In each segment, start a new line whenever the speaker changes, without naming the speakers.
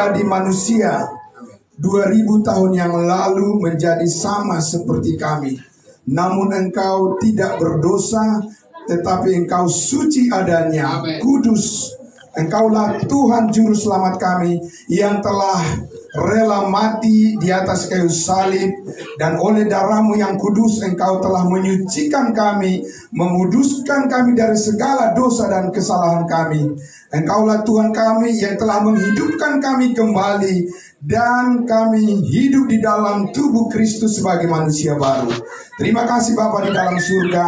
menjadi manusia 2000 tahun yang lalu menjadi sama seperti kami. Namun engkau tidak berdosa, tetapi engkau suci adanya, kudus. Engkaulah Tuhan Juru Selamat kami yang telah rela mati di atas kayu salib, dan oleh darah-Mu yang kudus Engkau telah menyucikan kami, menguduskan kami dari segala dosa dan kesalahan kami. Engkaulah Tuhan kami yang telah menghidupkan kami kembali, dan kami hidup di dalam tubuh Kristus sebagai manusia baru. Terima kasih Bapa di dalam surga.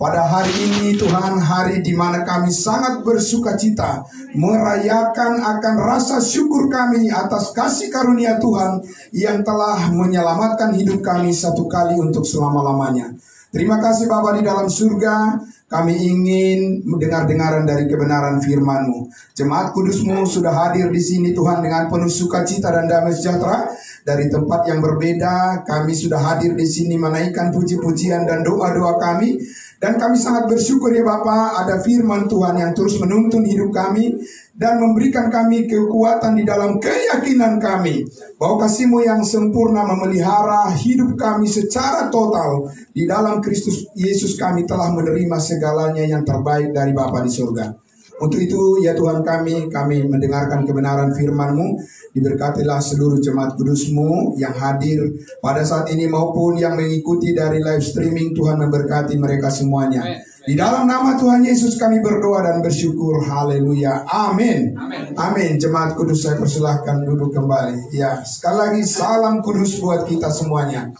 Pada hari ini Tuhan, hari di mana kami sangat bersuka cita merayakan akan rasa syukur kami atas kasih karunia Tuhan yang telah menyelamatkan hidup kami satu kali untuk selama-lamanya. Terima kasih Bapa di dalam surga. Kami ingin mendengar-dengaran dari kebenaran firman-Mu. Jemaat kudus-Mu sudah hadir di sini Tuhan dengan penuh sukacita dan damai sejahtera. Dari tempat yang berbeda, kami sudah hadir di sini menaikkan puji-pujian dan doa-doa kami. Dan kami sangat bersyukur ya Bapa, ada firman Tuhan yang terus menuntun hidup kami dan memberikan kami kekuatan di dalam keyakinan kami bahwa kasih-Mu yang sempurna memelihara hidup kami secara total. Di dalam Kristus Yesus kami telah menerima segalanya yang terbaik dari Bapa di surga. Untuk itu ya Tuhan kami mendengarkan kebenaran firman-Mu. Diberkatilah seluruh jemaat kudus-Mu yang hadir pada saat ini maupun yang mengikuti dari live streaming. Tuhan memberkati mereka semuanya. Di dalam nama Tuhan Yesus kami berdoa dan bersyukur. Haleluya. Amin. Amin. Jemaat kudus, saya persilahkan duduk kembali. Ya, sekali lagi salam kudus buat kita semuanya.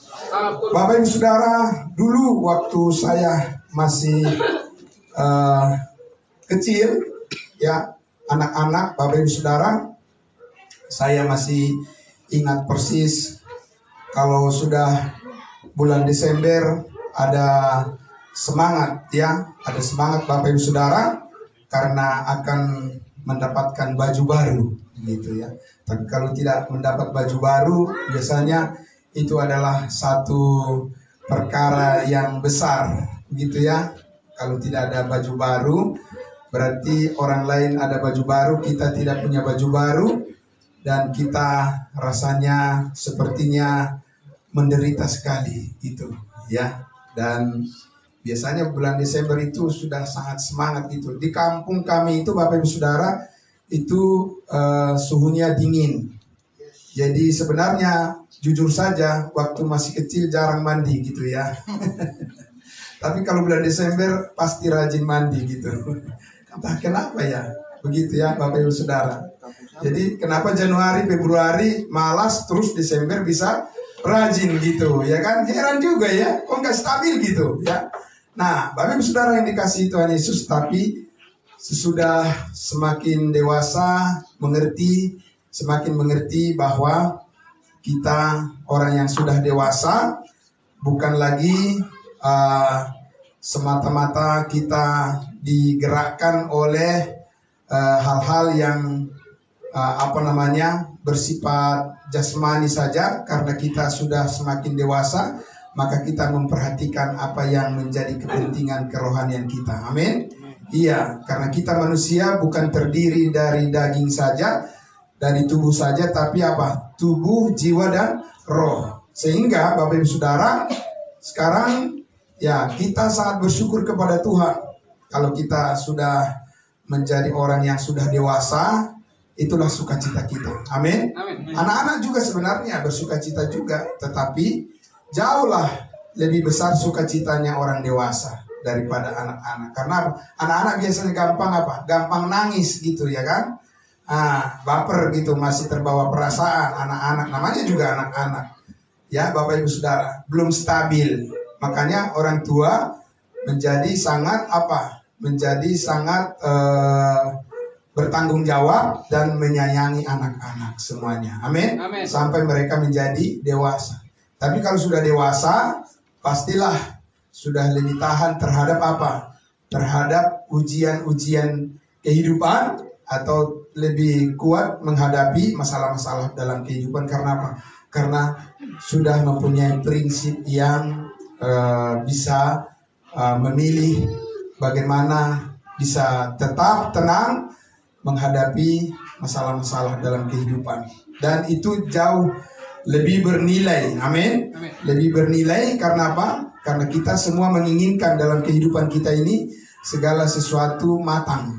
Bapak Ibu Saudara, dulu waktu saya masih kecil, ya, anak-anak, Bapak Ibu Saudara, saya masih ingat persis kalau sudah bulan Desember ada semangat, ya, ada semangat Bapak Ibu Saudara karena akan mendapatkan baju baru, gitu ya. Tapi kalau tidak mendapat baju baru, biasanya itu adalah satu perkara yang besar, gitu ya. Kalau tidak ada baju baru, berarti orang lain ada baju baru, kita tidak punya baju baru, dan kita rasanya sepertinya menderita sekali, gitu ya. Dan biasanya bulan Desember itu sudah sangat semangat gitu. Di kampung kami itu Bapak Ibu Saudara itu suhunya dingin. Jadi sebenarnya jujur saja waktu masih kecil jarang mandi gitu ya. Tapi kalau bulan Desember pasti rajin mandi gitu. Entah kenapa ya, begitu ya Bapak Ibu Saudara. Jadi kenapa Januari, Februari malas, terus Desember bisa rajin gitu, ya kan? Heran juga ya, kok nggak stabil gitu ya. Nah, Bapak Ibu Saudara yang dikasihi Tuhan Yesus, tapi sesudah semakin dewasa, semakin mengerti bahwa kita orang yang sudah dewasa bukan lagi semata-mata kita digerakkan oleh hal-hal yang bersifat jasmani saja. Karena kita sudah semakin dewasa, maka kita memperhatikan apa yang menjadi kepentingan kerohanian kita. Amin. Iya, karena kita manusia bukan terdiri dari daging saja, dari tubuh saja, tapi apa? Tubuh, jiwa, dan roh. Sehingga Bapak Ibu Saudara, sekarang ya kita sangat bersyukur kepada Tuhan kalau kita sudah menjadi orang yang sudah dewasa. Itulah sukacita kita. Amin. Anak-anak juga sebenarnya bersukacita juga, tetapi jauhlah lebih besar sukacitanya orang dewasa daripada anak-anak. Karena anak-anak biasanya gampang nangis gitu ya kan. Baper gitu, masih terbawa perasaan. Anak-anak namanya juga anak-anak. Ya Bapak Ibu Saudara, belum stabil. Makanya orang tua menjadi sangat bertanggung jawab dan menyayangi anak-anak semuanya. Amin. Sampai mereka menjadi dewasa. Tapi kalau sudah dewasa, pastilah sudah lebih tahan terhadap terhadap ujian-ujian kehidupan, atau lebih kuat menghadapi masalah-masalah dalam kehidupan. Karena apa? Karena sudah mempunyai prinsip yang bisa memilih bagaimana bisa tetap tenang menghadapi masalah-masalah dalam kehidupan. Dan itu jauh lebih bernilai. Amin. Lebih bernilai karena apa? Karena kita semua menginginkan dalam kehidupan kita ini segala sesuatu matang.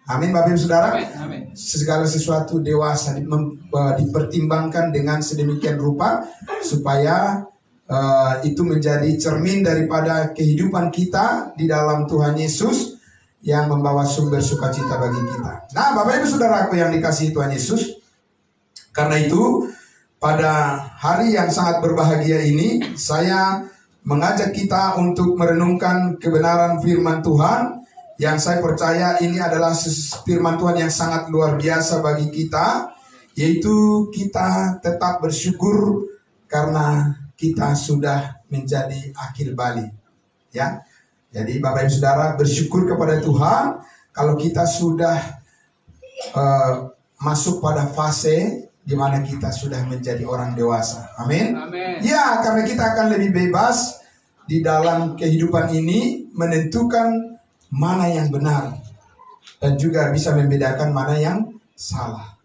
Amin, Bapak Ibu Saudara.
Amin.
Segala sesuatu dewasa dipertimbangkan dengan sedemikian rupa supaya itu menjadi cermin daripada kehidupan kita di dalam Tuhan Yesus yang membawa sumber sukacita bagi kita. Nah, Bapak Ibu Saudaraku yang dikasihi Tuhan Yesus, karena itu pada hari yang sangat berbahagia ini saya mengajak kita untuk merenungkan kebenaran firman Tuhan yang saya percaya ini adalah firman Tuhan yang sangat luar biasa bagi kita, yaitu kita tetap bersyukur karena kita sudah menjadi akil balik. Ya, jadi Bapak Ibu Saudara bersyukur kepada Tuhan kalau kita sudah masuk pada fase di mana kita sudah menjadi orang dewasa. Amin. Ya, karena kita akan lebih bebas di dalam kehidupan ini menentukan mana yang benar dan juga bisa membedakan mana yang salah.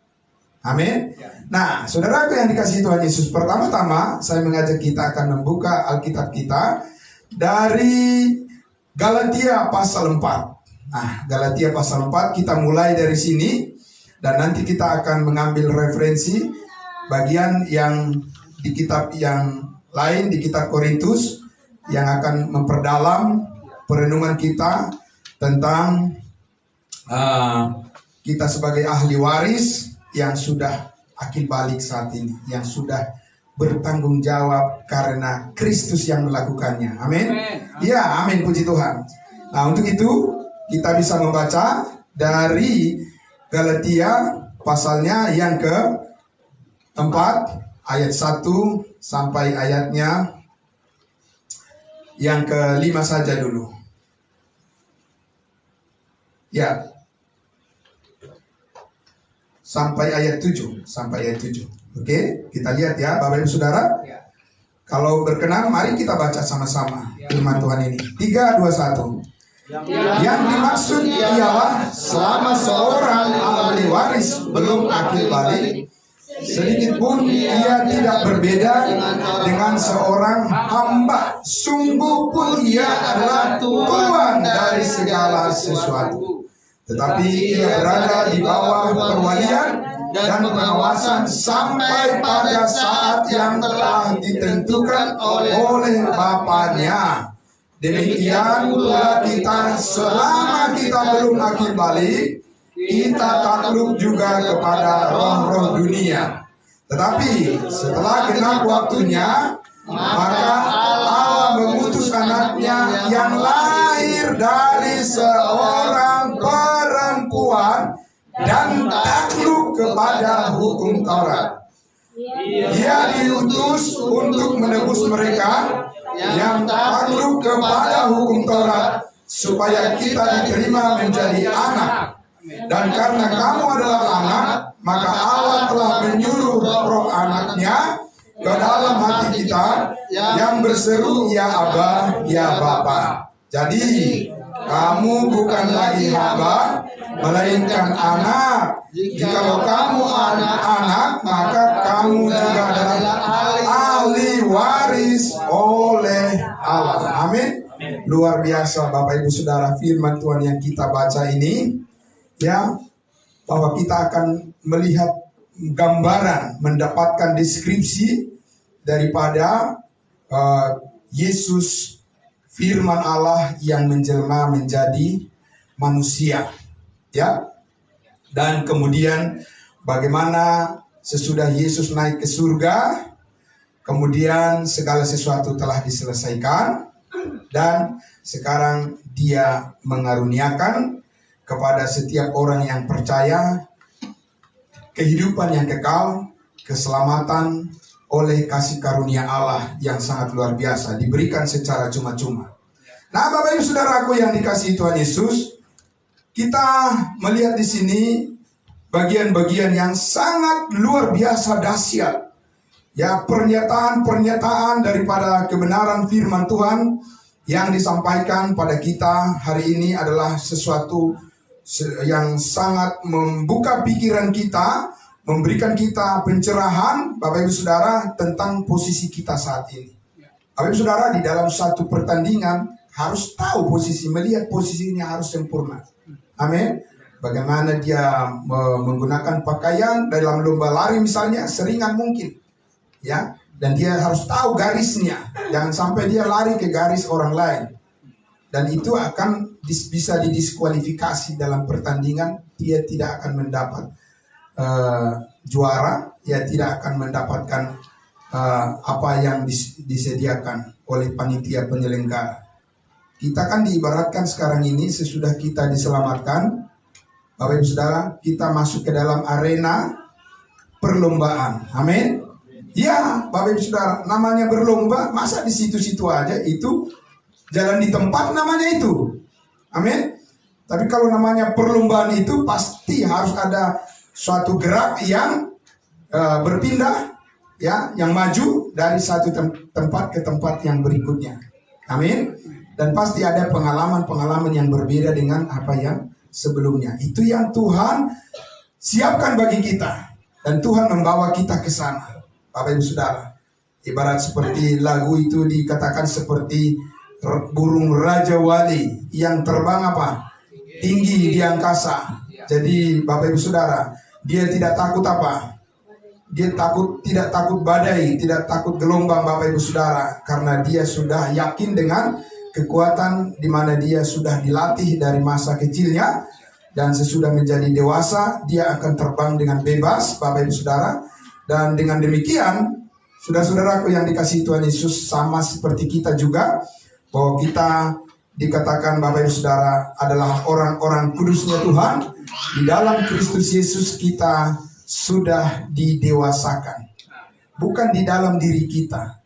Amin. Nah, saudaraku yang dikasihi Tuhan Yesus, pertama-tama saya mengajak kita akan membuka Alkitab kita dari Galatia pasal 4. Nah, Galatia pasal 4 kita mulai dari sini. Dan nanti kita akan mengambil referensi bagian yang di kitab yang lain, di kitab Korintus, yang akan memperdalam perenungan kita tentang kita sebagai ahli waris yang sudah akil balik saat ini, yang sudah bertanggung jawab karena Kristus yang melakukannya. Amin. Ya, amin, puji Tuhan. Nah, untuk itu kita bisa membaca dari Galatia pasalnya yang ke-4 ayat 1 sampai ayatnya yang ke-5 saja dulu. Ya. Sampai ayat 7, Oke, kita lihat ya Bapak Ibu Saudara. Kalau berkenan mari kita baca sama-sama firman Tuhan ini. 3, 2, 1. Yang dimaksud ialah selama seorang ahli waris belum akil balik, sedikit pun ia tidak berbeda dengan seorang hamba. Sungguh pun ia adalah tuan dari segala sesuatu, tetapi ia berada di bawah perwalian dan pengawasan sampai pada saat yang telah ditentukan oleh Bapaknya. Demikian pula kita, selama kita belum akil balik, kita takluk juga kepada roh-roh dunia. Tetapi setelah genap waktunya, maka Allah mengutus anaknya yang lahir dari seorang perempuan dan takluk kepada hukum Taurat. Ia diutus untuk menebus mereka yang takluk kepada hukum Taurat, supaya kita diterima menjadi anak. Dan karena kamu adalah anak, maka Allah telah menyuruh roh anaknya ke dalam hati kita yang berseru, ya Aba, ya Bapa. Jadi kamu bukan lagi hamba, melainkan anak. Jikalau kamu anak-anak, maka kamu juga adalah ahli waris oleh Allah. Amin. Luar biasa Bapak Ibu Saudara, firman Tuhan yang kita baca ini, ya, bahwa kita akan melihat gambaran, mendapatkan deskripsi daripada Yesus, firman Allah yang menjelma menjadi manusia, ya. Dan kemudian bagaimana sesudah Yesus naik ke surga, kemudian segala sesuatu telah diselesaikan dan sekarang Dia mengaruniakan kepada setiap orang yang percaya kehidupan yang kekal, keselamatan oleh kasih karunia Allah yang sangat luar biasa, diberikan secara cuma-cuma. Nah, Bapak Ibu Saudaraku yang dikasihi Tuhan Yesus, kita melihat di sini bagian-bagian yang sangat luar biasa dahsyat. Ya, pernyataan-pernyataan daripada kebenaran firman Tuhan yang disampaikan pada kita hari ini adalah sesuatu yang sangat membuka pikiran kita, memberikan kita pencerahan, Bapak Ibu Saudara, tentang posisi kita saat ini. Bapak Ibu Saudara, di dalam satu pertandingan harus tahu posisi, melihat posisinya harus sempurna. Amin. Bagaimana dia menggunakan pakaian dalam lomba lari misalnya, seringan mungkin, ya. Dan dia harus tahu garisnya, jangan sampai dia lari ke garis orang lain. Dan itu akan bisa didiskualifikasi dalam pertandingan, dia tidak akan mendapat juara, ya tidak akan mendapatkan apa yang disediakan oleh panitia penyelenggara. Kita kan diibaratkan sekarang ini sesudah kita diselamatkan, Bapak Ibu Saudara, kita masuk ke dalam arena perlombaan. Amin. Ya, Bapak Ibu Saudara, namanya berlomba, masa di situ-situ aja itu jalan di tempat namanya itu. Amin. Tapi kalau namanya perlombaan itu pasti harus ada suatu gerak yang berpindah, ya, yang maju dari satu tempat ke tempat yang berikutnya. Amin. Dan pasti ada pengalaman-pengalaman yang berbeda dengan apa yang sebelumnya. Itu yang Tuhan siapkan bagi kita, dan Tuhan membawa kita ke sana. Bapak Ibu Saudara, ibarat seperti lagu itu dikatakan seperti burung Raja Wali yang terbang apa? Tinggi di angkasa. Jadi Bapak Ibu Saudara, dia tidak takut apa? Dia tidak takut badai, tidak takut gelombang, Bapak Ibu Saudara, karena dia sudah yakin dengan kekuatan di mana dia sudah dilatih dari masa kecilnya, dan sesudah menjadi dewasa dia akan terbang dengan bebas, Bapak Ibu Saudara. Dan dengan demikian, saudara-saudaraku yang dikasihi Tuhan Yesus, sama seperti kita juga, bahwa kita dikatakan Bapak Ibu Saudara adalah orang-orang kudusnya Tuhan. Di dalam Kristus Yesus kita sudah didewasakan, bukan di dalam diri kita,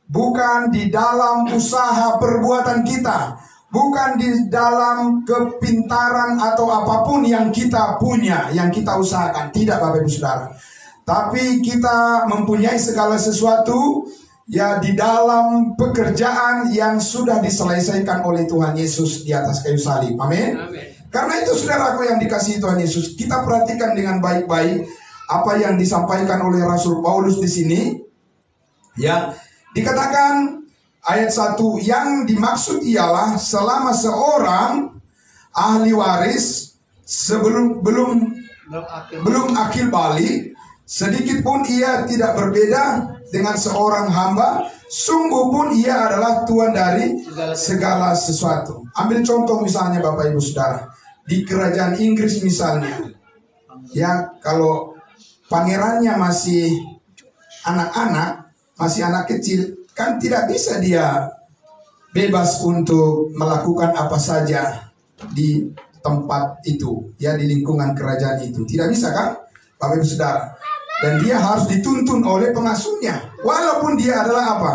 bukan di dalam usaha perbuatan kita, bukan di dalam kepintaran atau apapun yang kita punya, yang kita usahakan. Tidak, Bapak Ibu Saudara. Tapi kita mempunyai segala sesuatu ya di dalam pekerjaan yang sudah diselesaikan oleh Tuhan Yesus di atas kayu salib. Amin. Karena itu saudaraku yang dikasihi Tuhan Yesus, kita perhatikan dengan baik-baik apa yang disampaikan oleh Rasul Paulus di sini. Ya, dikatakan ayat 1, yang dimaksud ialah selama seorang ahli waris belum akil balik, sedikit pun ia tidak berbeda dengan seorang hamba, sungguh pun ia adalah tuan dari segala sesuatu. Ambil contoh misalnya Bapak Ibu Saudara, di kerajaan Inggris misalnya, ya kalau pangerannya masih anak-anak, masih anak kecil, kan tidak bisa dia bebas untuk melakukan apa saja di tempat itu, ya di lingkungan kerajaan itu. Tidak bisa kan, Bapak Ibu Saudara? Dan dia harus dituntun oleh pengasuhnya. Walaupun dia adalah apa?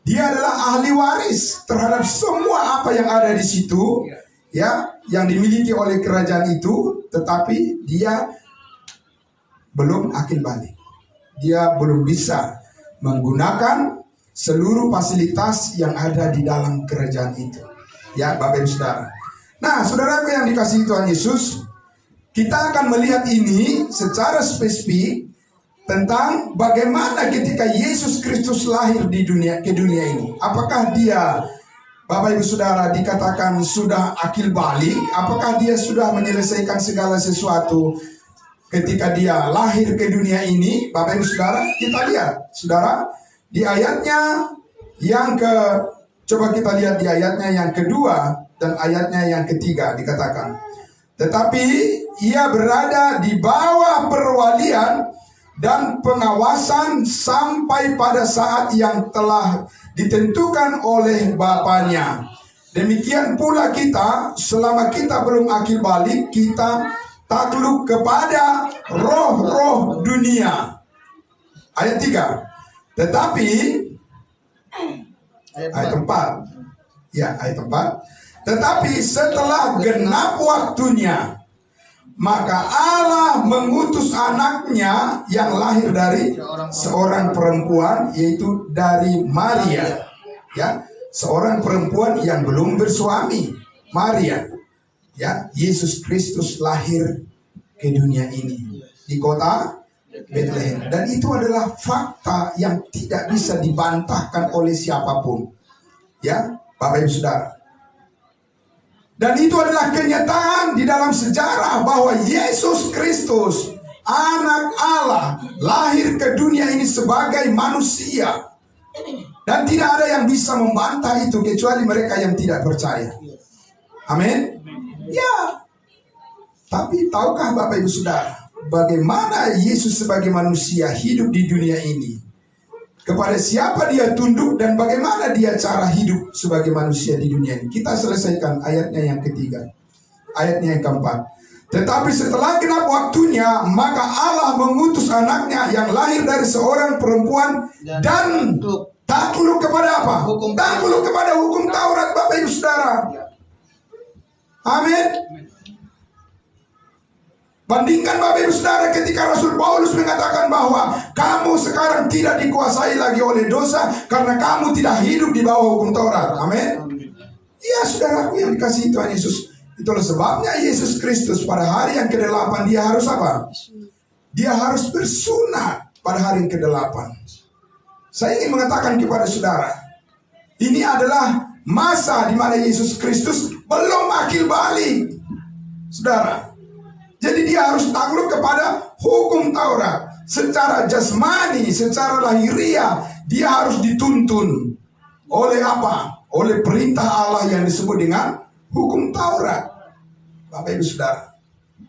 Dia adalah ahli waris terhadap semua apa yang ada di situ, ya, yang dimiliki oleh kerajaan itu, tetapi dia belum akil balik. Dia belum bisa menggunakan seluruh fasilitas yang ada di dalam kerajaan itu. Ya, Bapak Ibu Saudara. Nah, saudaraku yang dikasihi Tuhan Yesus, kita akan melihat ini secara spesifik tentang bagaimana ketika Yesus Kristus lahir ke dunia ini. Apakah dia, Bapak Ibu Saudara, dikatakan sudah akil balik? Apakah dia sudah menyelesaikan segala sesuatu ketika dia lahir ke dunia ini? Bapak Ibu Saudara, kita lihat, Saudara, di ayatnya yang coba kita lihat di ayatnya yang kedua dan ayatnya yang ketiga, dikatakan, tetapi ia berada di bawah perwalian dan pengawasan sampai pada saat yang telah ditentukan oleh Bapanya. Demikian pula kita, selama kita belum akil balik, kita takluk kepada roh-roh dunia. Ayat 3. Tetapi ayat 4. Ya, ayat 4. Tetapi setelah genap waktunya, maka Allah mengutus anaknya yang lahir dari seorang perempuan, yaitu dari Maria, ya, seorang perempuan yang belum bersuami, Maria. Ya, Yesus Kristus lahir ke dunia ini di kota Bethlehem, dan itu adalah fakta yang tidak bisa dibantahkan oleh siapapun. Ya, Bapak Ibu Saudara. Dan itu adalah kenyataan di dalam sejarah bahwa Yesus Kristus, Anak Allah, lahir ke dunia ini sebagai manusia. Dan tidak ada yang bisa membantah itu kecuali mereka yang tidak percaya. Amin. Ya. Tapi tahukah Bapak Ibu Saudara, bagaimana Yesus sebagai manusia hidup di dunia ini? Kepada siapa dia tunduk dan bagaimana dia cara hidup sebagai manusia di dunia ini? Kita selesaikan ayatnya yang ketiga. Ayatnya yang keempat. Tetapi setelah genap waktunya, maka Allah mengutus anaknya yang lahir dari seorang perempuan dan takluk kepada apa? Takluk kepada hukum Taurat, Bapak Ibu Saudara. Amin. Bandingkan Bapak Ibu Saudara ketika Rasul Paulus mengatakan bahwa kamu sekarang tidak dikuasai lagi oleh dosa karena kamu tidak hidup di bawah hukum Taurat. Amin. Ya, saudaraku yang dikasihi Tuhan Yesus. Itulah sebabnya Yesus Kristus pada hari yang ke-8 dia harus apa? Dia harus bersunat pada hari yang ke-8. Saya ingin mengatakan kepada saudara, ini adalah masa di mana Yesus Kristus belum akil balik. Saudara, jadi dia harus takluk kepada hukum Taurat. Secara jasmani, secara lahiriah, dia harus dituntun oleh apa? Oleh perintah Allah yang disebut dengan hukum Taurat. Bapak Ibu Saudara.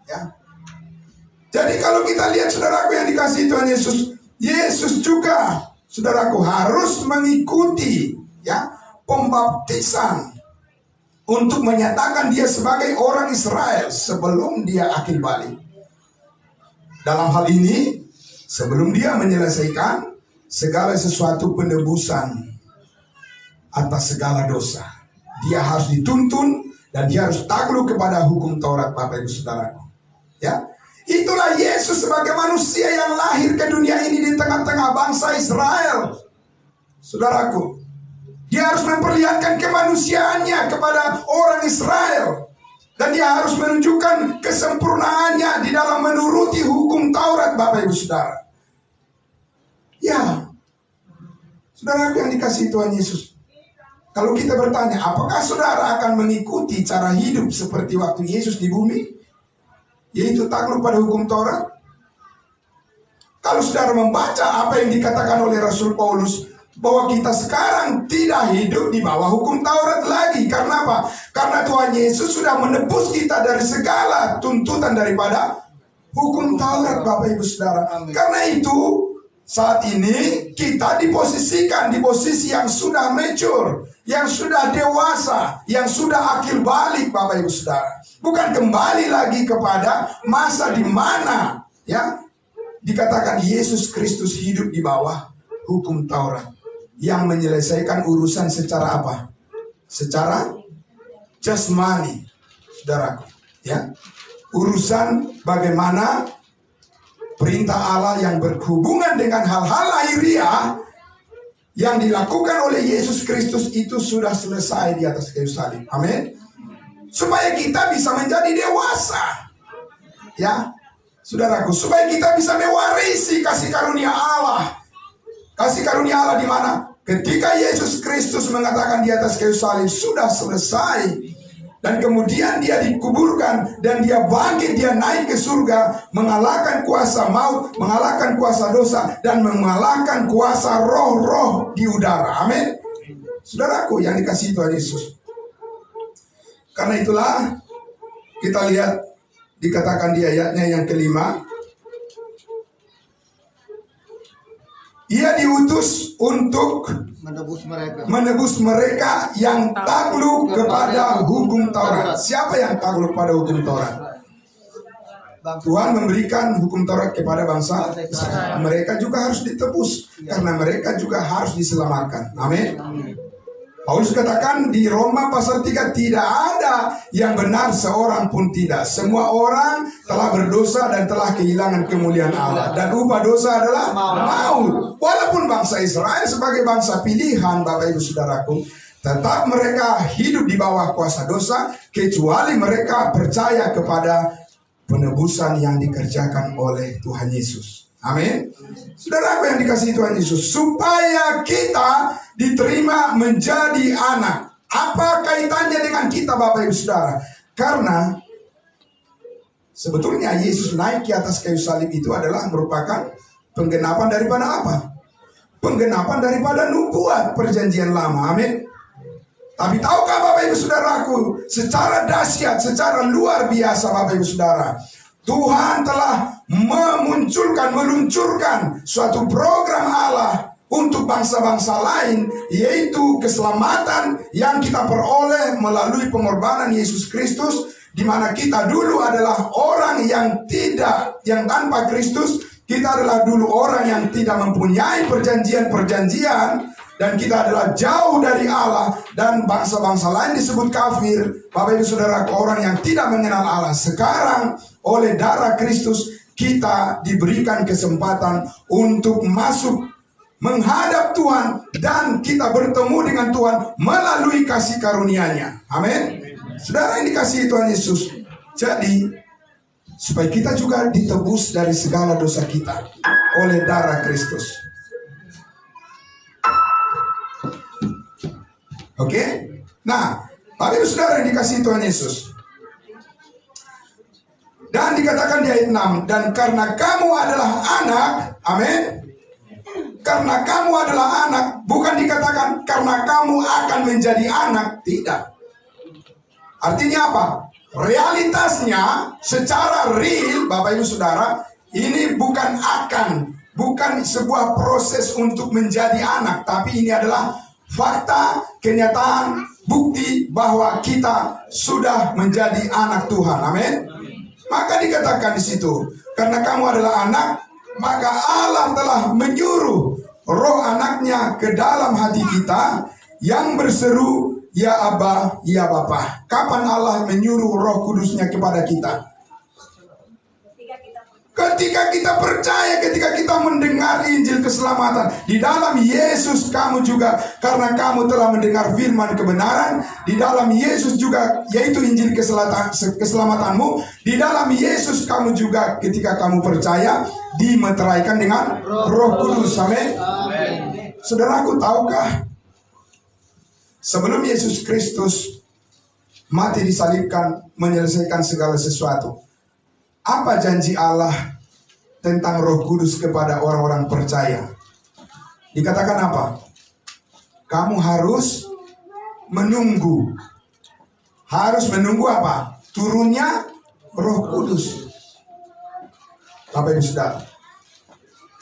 Ya. Jadi kalau kita lihat saudaraku yang dikasihi Tuhan Yesus, Yesus juga, saudaraku, harus mengikuti ya pembaptisan untuk menyatakan dia sebagai orang Israel sebelum dia akil balik. Dalam hal ini, sebelum dia menyelesaikan segala sesuatu penebusan atas segala dosa, dia harus dituntun dan dia harus takluk kepada hukum Taurat, Bapak Ibu Saudara. Ya, itulah Yesus sebagai manusia yang lahir ke dunia ini di tengah-tengah bangsa Israel. Saudaraku, dia harus memperlihatkan kemanusiaannya kepada orang Israel. Dan dia harus menunjukkan kesempurnaannya di dalam menuruti hukum Taurat, Bapak Ibu Saudara. Ya, saudaraku yang dikasihi Tuhan Yesus. Kalau kita bertanya, apakah saudara akan mengikuti cara hidup seperti waktu Yesus di bumi? Yaitu takluk pada hukum Taurat. Kalau saudara membaca apa yang dikatakan oleh Rasul Paulus, bahwa kita sekarang tidak hidup di bawah hukum Taurat lagi. Karena apa? Karena Tuhan Yesus sudah menebus kita dari segala tuntutan daripada hukum Taurat, Bapak Ibu Saudara. Karena itu saat ini kita diposisikan di posisi yang sudah mature, yang sudah dewasa, yang sudah akil balik, Bapak Ibu Saudara. Bukan kembali lagi kepada masa di mana ya dikatakan Yesus Kristus hidup di bawah hukum Taurat yang menyelesaikan urusan secara apa? Secara jasmani, saudaraku, ya. Urusan bagaimana perintah Allah yang berhubungan dengan hal-hal lahiriah yang dilakukan oleh Yesus Kristus itu sudah selesai di atas kayu salib. Amin. Supaya kita bisa menjadi dewasa. Ya, saudaraku, supaya kita bisa mewarisi kasih karunia Allah. Kasih karunia Allah di mana? Ketika Yesus Kristus mengatakan di atas kayu salib sudah selesai. Dan kemudian dia dikuburkan dan dia bangkit, dia naik ke surga, mengalahkan kuasa maut, mengalahkan kuasa dosa, dan mengalahkan kuasa roh-roh di udara. Amin. Saudaraku yang dikasihi Tuhan Yesus. Karena itulah kita lihat dikatakan di ayatnya yang kelima, ia diutus untuk menebus mereka yang takluk kepada hukum Taurat. Siapa yang takluk pada hukum Taurat? Tuhan memberikan hukum Taurat kepada bangsa Israel. Mereka juga harus ditebus karena mereka juga harus diselamatkan. Amin. Paulus katakan di Roma pasal 3, tidak ada yang benar seorang pun tidak. Semua orang telah berdosa dan telah kehilangan kemuliaan Allah. Dan upah dosa adalah maut. Walaupun bangsa Israel sebagai bangsa pilihan, Bapak Ibu Saudaraku, Tetap mereka hidup di bawah kuasa dosa, kecuali mereka percaya kepada penebusan yang dikerjakan oleh Tuhan Yesus. Amin. Saudaraku yang dikasihi Tuhan Yesus, supaya kita diterima menjadi anak. Apa kaitannya dengan kita, Bapak Ibu Saudara? Karena sebetulnya Yesus naik ke atas kayu salib itu adalah merupakan penggenapan daripada apa? Penggenapan daripada nubuat perjanjian lama. Amin. Tapi tahukah Bapak Ibu Saudaraku, secara dahsyat, secara luar biasa Bapak Ibu Saudara, Tuhan telah meluncurkan suatu program Allah untuk bangsa-bangsa lain, yaitu keselamatan yang kita peroleh melalui pengorbanan Yesus Kristus, di mana kita dulu adalah orang yang tanpa Kristus. Kita adalah dulu orang yang tidak mempunyai perjanjian-perjanjian, dan kita adalah jauh dari Allah, dan bangsa-bangsa lain disebut kafir. Bapak Ibu Saudara, orang yang tidak mengenal Allah. Sekarang oleh darah Kristus kita diberikan kesempatan untuk masuk menghadap Tuhan, dan kita bertemu dengan Tuhan melalui kasih karunia-Nya. Amin. Saudara yang dikasihi Tuhan Yesus, jadi supaya kita juga ditebus dari segala dosa kita oleh darah Kristus. Oke? Nah, Bapak Ibu Saudara yang dikasihi Tuhan Yesus. Dan dikatakan di ayat 6, dan karena kamu adalah anak, amin. Karena kamu adalah anak, bukan dikatakan karena kamu akan menjadi anak, tidak. Artinya apa? Realitasnya secara real, Bapak Ibu Saudara, ini bukan sebuah proses untuk menjadi anak, tapi ini adalah fakta, kenyataan, bukti bahwa kita sudah menjadi anak Tuhan. Amin. Maka dikatakan di situ, karena kamu adalah anak, maka Allah telah menyuruh roh anaknya ke dalam hati kita yang berseru, ya Abba, ya Bapa. Kapan Allah menyuruh Roh Kudusnya kepada kita? Ketika kita percaya, ketika kita mendengar Injil keselamatan. Di dalam Yesus kamu juga, karena kamu telah mendengar firman kebenaran, di dalam Yesus juga, yaitu Injil keselamatanmu, di dalam Yesus kamu juga, ketika kamu percaya, dimeteraikan dengan Roh Kudus. Amin. Saudaraku, tahukah, sebelum Yesus Kristus mati disalibkan, menyelesaikan segala sesuatu, apa janji Allah tentang Roh Kudus kepada orang-orang percaya? Dikatakan apa? Kamu harus menunggu. Harus menunggu apa? Turunnya Roh Kudus. Bapak Ibu Saudara.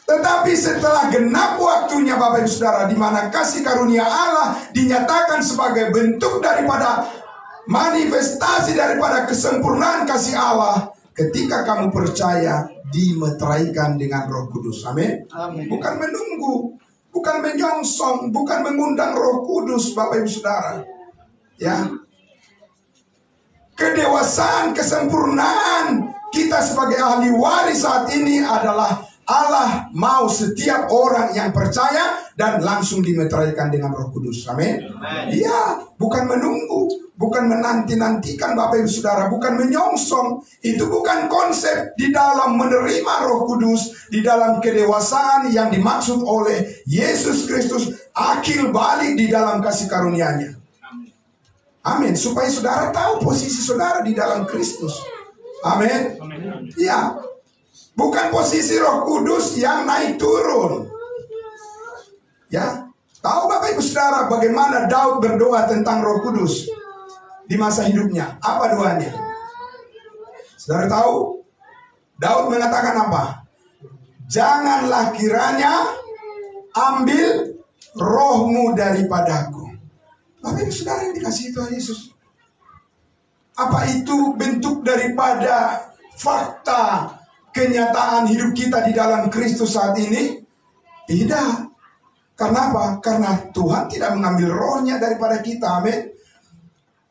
Tetapi setelah genap waktunya Bapak Ibu Saudara, di mana kasih karunia Allah dinyatakan sebagai bentuk daripada manifestasi daripada kesempurnaan kasih Allah, ketika kamu percaya, dimeteraikan dengan Roh Kudus. Amin. Bukan menunggu, bukan menyongsong, bukan mengundang Roh Kudus, Bapak Ibu Saudara. Ya. Kedewasaan, kesempurnaan kita sebagai ahli waris saat ini adalah Allah mau setiap orang yang percaya dan langsung dimeteraikan dengan Roh Kudus. Amin. Iya, bukan menunggu, bukan menanti-nantikan Bapak Ibu Saudara, bukan menyongsong. Itu bukan konsep di dalam menerima Roh Kudus, di dalam kedewasaan yang dimaksud oleh Yesus Kristus, akil balik di dalam kasih karunia-Nya. Amin. Supaya saudara tahu posisi saudara di dalam Kristus. Amin. Iya. Bukan posisi Roh Kudus yang naik turun. Ya, tahu Bapak Ibu Saudara bagaimana Daud berdoa tentang Roh Kudus di masa hidupnya? Apa doanya? Saudara tahu? Daud mengatakan apa? Janganlah kiranya ambil rohmu daripadaku. Bapak Ibu Saudara yang dikasihi Tuhan Yesus, apa itu bentuk daripada fakta kenyataan hidup kita di dalam Kristus saat ini? Tidak. Karena apa? Karena Tuhan tidak mengambil rohnya daripada kita. Amin.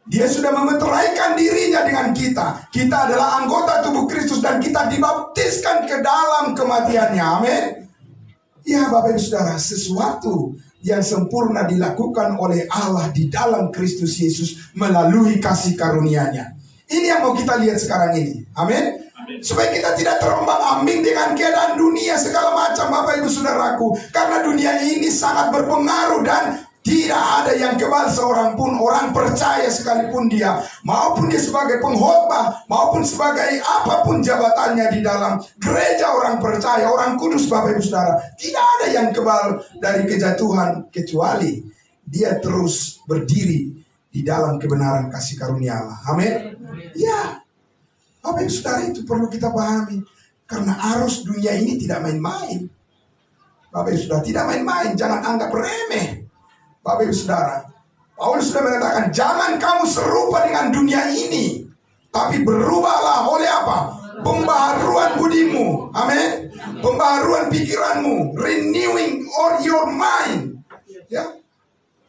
Dia sudah memeteraikan dirinya dengan kita. Kita adalah anggota tubuh Kristus dan kita dibaptiskan ke dalam kematiannya. Amin. Ya Bapak Ibu Saudara, sesuatu yang sempurna dilakukan oleh Allah di dalam Kristus Yesus melalui kasih karunia-Nya. Ini yang mau kita lihat sekarang ini. Amin. Supaya kita tidak terombang-ambing dengan keadaan dunia segala macam, Bapak Ibu Saudaraku. Karena dunia ini sangat berpengaruh dan tidak ada yang kebal seorang pun, orang percaya sekalipun dia, maupun dia sebagai pengkhotbah, maupun sebagai apapun jabatannya di dalam gereja orang percaya, orang kudus, Bapak Ibu Saudara. Tidak ada yang kebal dari kejatuhan, kecuali dia terus berdiri di dalam kebenaran kasih karunia Allah. Amin. Ya, Bapak Ibu Saudara, itu perlu kita pahami. Karena arus dunia ini tidak main-main. Bapak Ibu Saudara, tidak main-main, jangan anggap remeh. Bapak Ibu Saudara, Paulus sudah mengatakan, jangan kamu serupa dengan dunia ini, tapi berubahlah oleh apa? Pembaharuan budimu. Amin. Pembaharuan pikiranmu, renewing or your mind. Ya,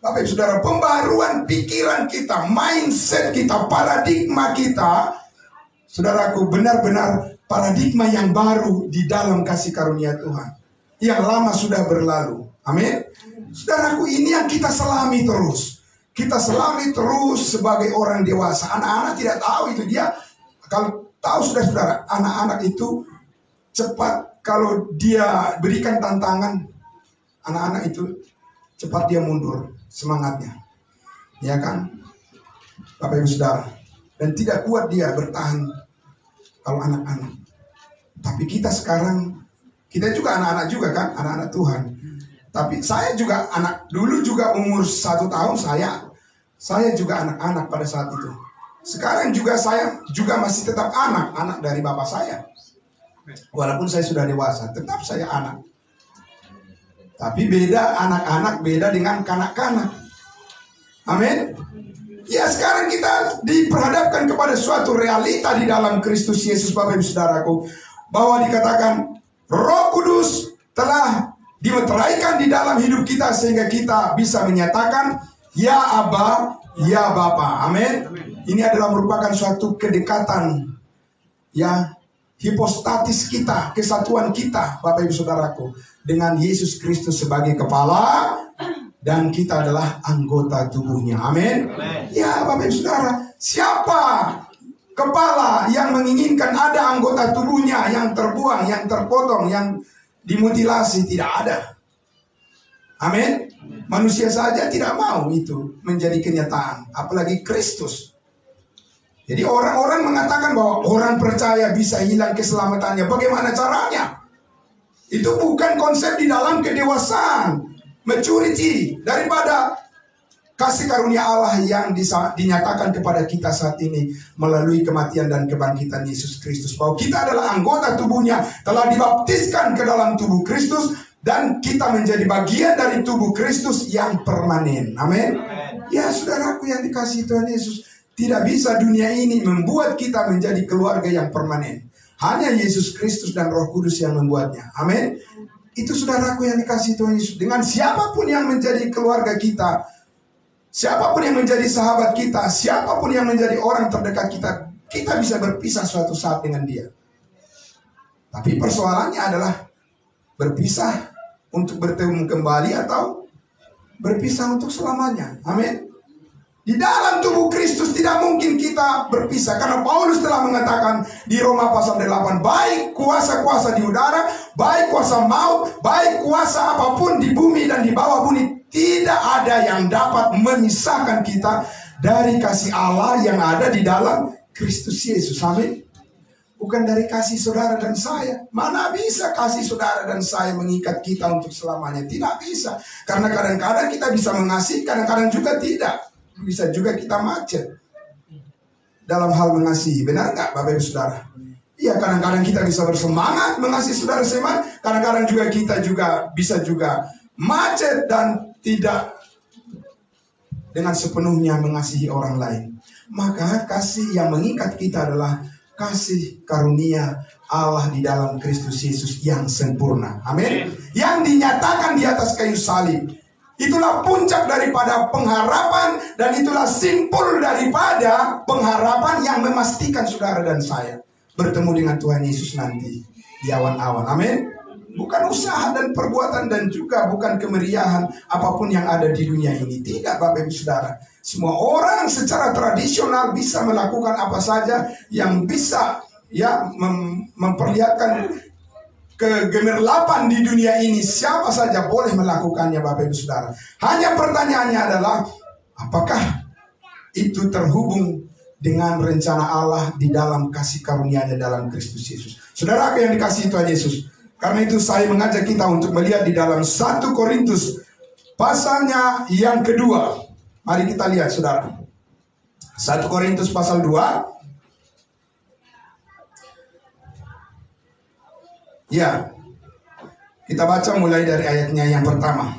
Bapak Ibu Saudara, pembaharuan pikiran kita, mindset kita, paradigma kita, saudaraku, benar-benar paradigma yang baru di dalam kasih karunia Tuhan. Yang lama sudah berlalu. Amin. Saudaraku, ini yang kita selami terus. Kita selami terus sebagai orang dewasa. Anak-anak tidak tahu itu. Dia, kalau tahu saudara-saudara, anak-anak itu cepat kalau dia berikan tantangan, anak-anak itu cepat dia mundur semangatnya. Ya kan? Bapak Ibu Saudara. Dan tidak kuat dia bertahan kalau anak-anak. Tapi kita sekarang, kita juga anak-anak juga kan? Anak-anak Tuhan. Tapi saya juga anak, dulu juga umur 1 tahun saya juga anak-anak pada saat itu. Sekarang juga saya juga masih tetap anak dari bapak saya. Walaupun saya sudah dewasa, tetap saya anak. Tapi beda anak-anak, beda dengan kanak-kanak. Amin. Ya, sekarang kita diperhadapkan kepada suatu realita di dalam Kristus Yesus, Bapak Ibu Saudaraku, bahwa dikatakan Roh Kudus telah dimeteraikan di dalam hidup kita sehingga kita bisa menyatakan ya Aba, ya Bapa. Amin. Ini adalah merupakan suatu kedekatan, ya, hipostatis kita, kesatuan kita, Bapak Ibu Saudaraku, dengan Yesus Kristus sebagai kepala dan kita adalah anggota tubuhnya. Amin. Ya, Bapak Ibu Saudara, siapa kepala yang menginginkan ada anggota tubuhnya yang terbuang, yang terpotong, yang dimutilasi? Tidak ada. Amin. Manusia saja tidak mau itu menjadi kenyataan, apalagi Kristus. Jadi orang-orang mengatakan bahwa orang percaya bisa hilang keselamatannya. Bagaimana caranya? Itu bukan konsep di dalam kedewasaan, maturity, daripada kasih karunia Allah yang dinyatakan kepada kita saat ini melalui kematian dan kebangkitan Yesus Kristus. Bahwa kita adalah anggota tubuhnya, telah dibaptiskan ke dalam tubuh Kristus, dan kita menjadi bagian dari tubuh Kristus yang permanen. Amin. Ya, saudaraku yang dikasihi Tuhan Yesus, tidak bisa dunia ini membuat kita menjadi keluarga yang permanen. Hanya Yesus Kristus dan Roh Kudus yang membuatnya. Amin. Itu saudaraku yang dikasihi Tuhan Yesus. Dengan siapapun yang menjadi keluarga kita, siapapun yang menjadi sahabat kita, siapapun yang menjadi orang terdekat kita, kita bisa berpisah suatu saat dengan dia. Tapi persoalannya adalah berpisah untuk bertemu kembali atau berpisah untuk selamanya. Amin. Di dalam tubuh Kristus tidak mungkin kita berpisah. Karena Paulus telah mengatakan di Roma pasal 8, baik kuasa-kuasa di udara, baik kuasa maut, baik kuasa apapun di bumi dan di bawah bumi, tidak ada yang dapat memisahkan kita dari kasih Allah yang ada di dalam Kristus Yesus. Amin. Bukan dari kasih saudara dan saya. Mana bisa kasih saudara dan saya mengikat kita untuk selamanya? Tidak bisa. Karena kadang-kadang kita bisa mengasihi, kadang-kadang juga tidak. Bisa juga kita macet dalam hal mengasihi. Benar nggak Bapak Ibu Saudara? Iya, kadang-kadang kita bisa bersemangat mengasihi saudara seiman, kadang-kadang juga kita bisa macet dan tidak dengan sepenuhnya mengasihi orang lain. Maka kasih yang mengikat kita adalah kasih karunia Allah di dalam Kristus Yesus yang sempurna. Amin. Yang dinyatakan di atas kayu salib. Itulah puncak daripada pengharapan, dan itulah simpul daripada pengharapan yang memastikan saudara dan saya bertemu dengan Tuhan Yesus nanti di awan-awan. Amin. bukan usaha dan perbuatan, dan juga bukan kemeriahan apapun yang ada di dunia ini. Tidak, Bapak Ibu Saudara. Semua orang secara tradisional bisa melakukan apa saja yang bisa memperlihatkan kegemerlapan di dunia ini. Siapa saja boleh melakukannya, Bapak Ibu Saudara. Hanya pertanyaannya adalah, apakah itu terhubung dengan rencana Allah di dalam kasih karunia-Nya dalam Kristus Yesus. Saudara yang dikasihi Tuhan Yesus, karena itu saya mengajak kita untuk melihat di dalam 1 Korintus pasalnya yang kedua. Mari kita lihat, saudara. 1 Korintus pasal 2. Ya, kita baca mulai dari ayatnya yang pertama.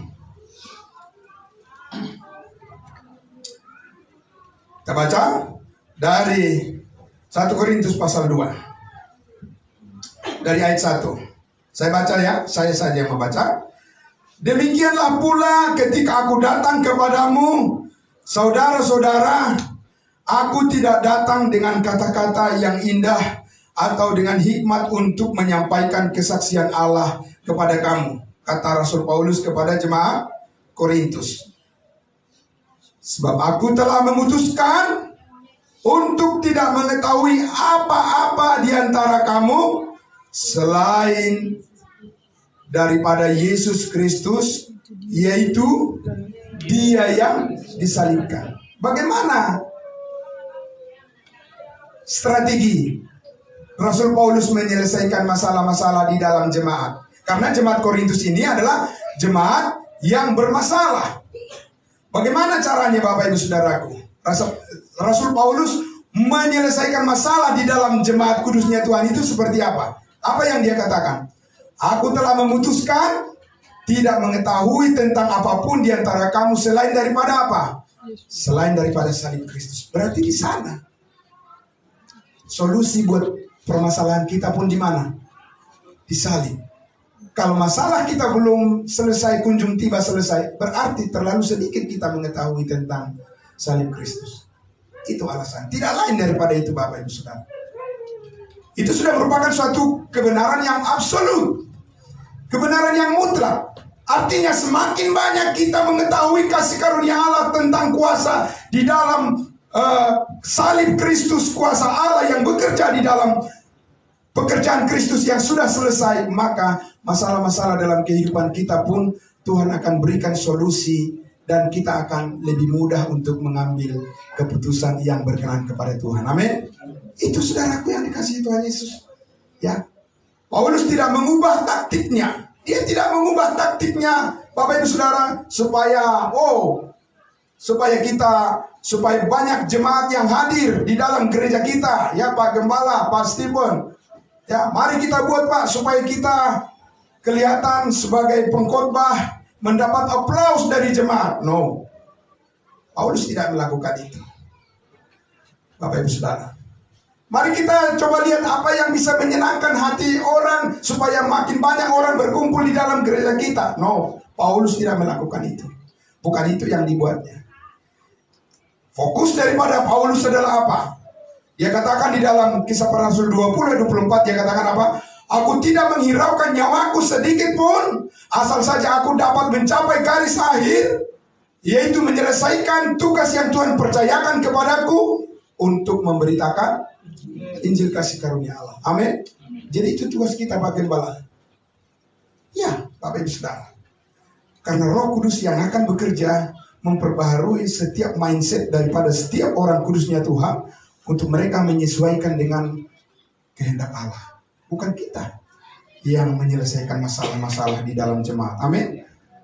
Kita baca dari 1 Korintus pasal 2. Dari ayat 1. Saya baca ya, saya saja yang membaca. Demikianlah pula ketika aku datang kepadamu, saudara-saudara, aku tidak datang dengan kata-kata yang indah atau dengan hikmat untuk menyampaikan kesaksian Allah kepada kamu, kata Rasul Paulus kepada jemaat Korintus. Sebab aku telah memutuskan untuk tidak mengetahui apa-apa di antara kamu selain daripada Yesus Kristus, yaitu Dia yang disalibkan. Bagaimana strategi Rasul Paulus menyelesaikan masalah-masalah di dalam jemaat? Karena jemaat Korintus ini adalah jemaat yang bermasalah. Bagaimana caranya, Bapak Ibu Saudaraku? Rasul Paulus menyelesaikan masalah di dalam jemaat kudusnya Tuhan itu seperti apa? Apa yang dia katakan? Aku telah memutuskan tidak mengetahui tentang apapun di antara kamu selain daripada apa? Selain daripada salib Kristus. Berarti di sana solusi buat permasalahan kita pun di mana? Di salib. Kalau masalah kita belum selesai, kunjung tiba selesai, berarti terlalu sedikit kita mengetahui tentang salib Kristus. Itu alasan. Tidak lain daripada itu, Bapak Ibu Saudara. Itu sudah merupakan suatu kebenaran yang absolut, kebenaran yang mutlak. Artinya semakin banyak kita mengetahui kasih karunia Allah tentang kuasa di dalam salib Kristus, kuasa Allah yang bekerja di dalam pekerjaan Kristus yang sudah selesai, maka masalah-masalah dalam kehidupan kita pun Tuhan akan berikan solusi, dan kita akan lebih mudah untuk mengambil keputusan yang berkenan kepada Tuhan. Amin. Itu saudaraku yang dikasihi Tuhan Yesus. Ya, Paulus tidak mengubah taktiknya. Dia tidak mengubah taktiknya, Bapak Ibu Saudara, supaya banyak jemaat yang hadir di dalam gereja kita. Ya, Pak Gembala, Pak Stephen. Ya, mari kita buat, Pak, supaya kita kelihatan sebagai pengkhotbah, mendapat aplaus dari jemaat. No, Paulus tidak melakukan itu. Bapak Ibu Saudara, mari kita coba lihat apa yang bisa menyenangkan hati orang supaya makin banyak orang berkumpul di dalam gereja kita. No, Paulus tidak melakukan itu. Bukan itu yang dibuatnya. Fokus daripada Paulus adalah apa? Dia katakan di dalam Kisah Para Rasul 20-24, dia katakan apa? Aku tidak menghiraukan nyawaku sedikit pun, asal saja aku dapat mencapai garis akhir, yaitu menyelesaikan tugas yang Tuhan percayakan kepadaku untuk memberitakan Injil kasih karunia Allah. Amin. Jadi itu tugas kita, Pak Gembala. Ya, Bapak Ibu Saudara. Karena Roh Kudus yang akan bekerja memperbaharui setiap mindset daripada setiap orang kudusnya Tuhan, untuk mereka menyesuaikan dengan kehendak Allah. Bukan kita yang menyelesaikan masalah-masalah di dalam jemaat. Amin.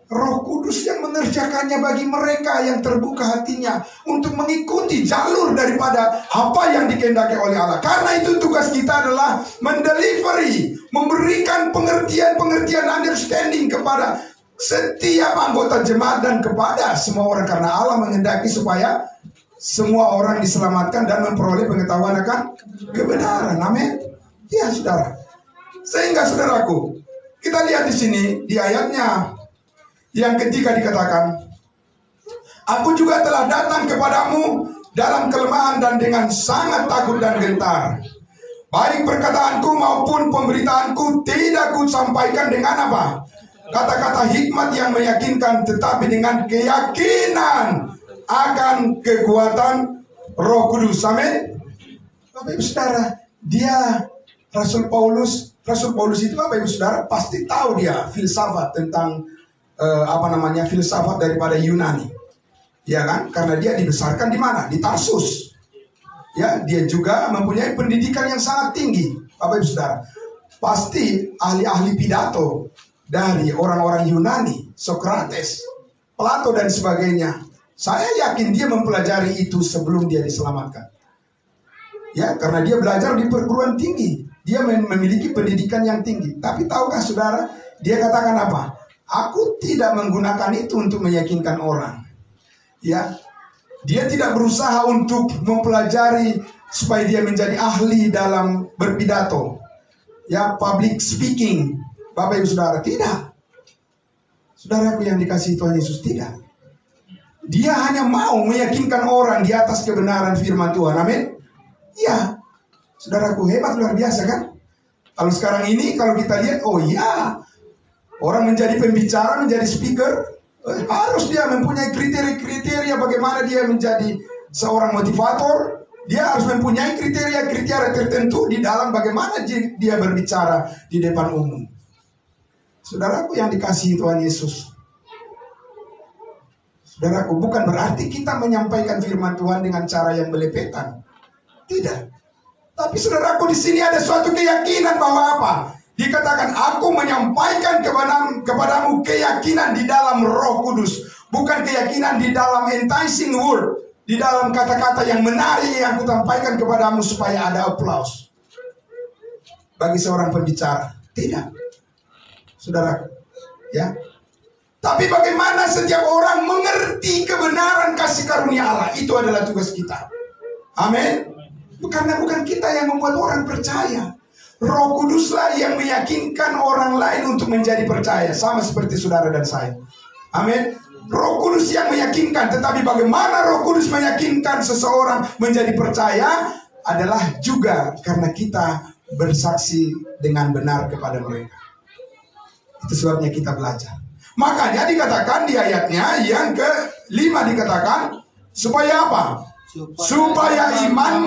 Roh Kudus yang mengerjakannya bagi mereka yang terbuka hatinya untuk mengikuti jalur daripada apa yang dikehendaki oleh Allah. Karena itu tugas kita adalah mendelivery, memberikan pengertian understanding kepada setiap anggota jemaat dan kepada semua orang. Karena Allah menghendaki supaya semua orang diselamatkan dan memperoleh pengetahuan akan kebenaran. Amin. Ya, saudara. Sehingga saudaraku, kita lihat di sini di ayatnya yang ketiga dikatakan, aku juga telah datang kepadamu dalam kelemahan dan dengan sangat takut dan gentar. Baik perkataanku maupun pemberitaanku tidak ku sampaikan dengan apa? Kata-kata hikmat yang meyakinkan, tetapi dengan keyakinan akan kekuatan Roh Kudus. Amin. Bapak Ibu Saudara, dia Rasul Paulus itu Bapak Ibu Saudara pasti tahu dia filsafat tentang filsafat daripada Yunani. Ya kan? Karena dia dibesarkan di mana? Di Tarsus. Ya, dia juga mempunyai pendidikan yang sangat tinggi. Bapak Ibu Saudara, pasti ahli-ahli pidato dari orang-orang Yunani, Sokrates, Plato dan sebagainya. Saya yakin dia mempelajari itu sebelum dia diselamatkan. Ya, karena dia belajar di perguruan tinggi. Dia memiliki pendidikan yang tinggi. Tapi tahukah saudara, dia katakan apa? Aku tidak menggunakan itu untuk meyakinkan orang. Ya, dia tidak berusaha untuk mempelajari supaya dia menjadi ahli dalam berpidato. Ya, public speaking. Bapak Ibu Saudara, tidak. Saudaraku yang dikasihi Tuhan Yesus, tidak. Dia hanya mau meyakinkan orang di atas kebenaran firman Tuhan. Amin. Ya, saudaraku, hebat luar biasa kan? Kalau sekarang ini kalau kita lihat, oh ya, orang menjadi pembicara, menjadi speaker, harus dia mempunyai kriteria-kriteria bagaimana dia menjadi seorang motivator. Dia harus mempunyai kriteria-kriteria tertentu di dalam bagaimana dia berbicara di depan umum. Saudaraku yang dikasihi Tuhan Yesus, saudaraku, bukan berarti kita menyampaikan firman Tuhan dengan cara yang belepetan. Tidak. Tapi saudaraku, di sini ada suatu keyakinan bahwa apa? Dikatakan, aku menyampaikan kepadamu keyakinan di dalam Roh Kudus. Bukan keyakinan di dalam enticing word. Di dalam kata-kata yang menarik yang aku sampaikan kepadamu supaya ada aplaus. Bagi seorang pembicara. Tidak. Saudaraku. Ya. Tapi bagaimana setiap orang mengerti kebenaran kasih karunia Allah. Itu adalah tugas kita. Amin. Karena bukan kita yang membuat orang percaya. Roh Kuduslah yang meyakinkan orang lain untuk menjadi percaya. Sama seperti saudara dan saya. Amin. Roh Kudus yang meyakinkan. Tetapi bagaimana Roh Kudus meyakinkan seseorang menjadi percaya adalah juga karena kita bersaksi dengan benar kepada mereka. Itu sebabnya kita belajar. Makanya dikatakan di ayatnya yang ke-5 dikatakan supaya apa? Supaya iman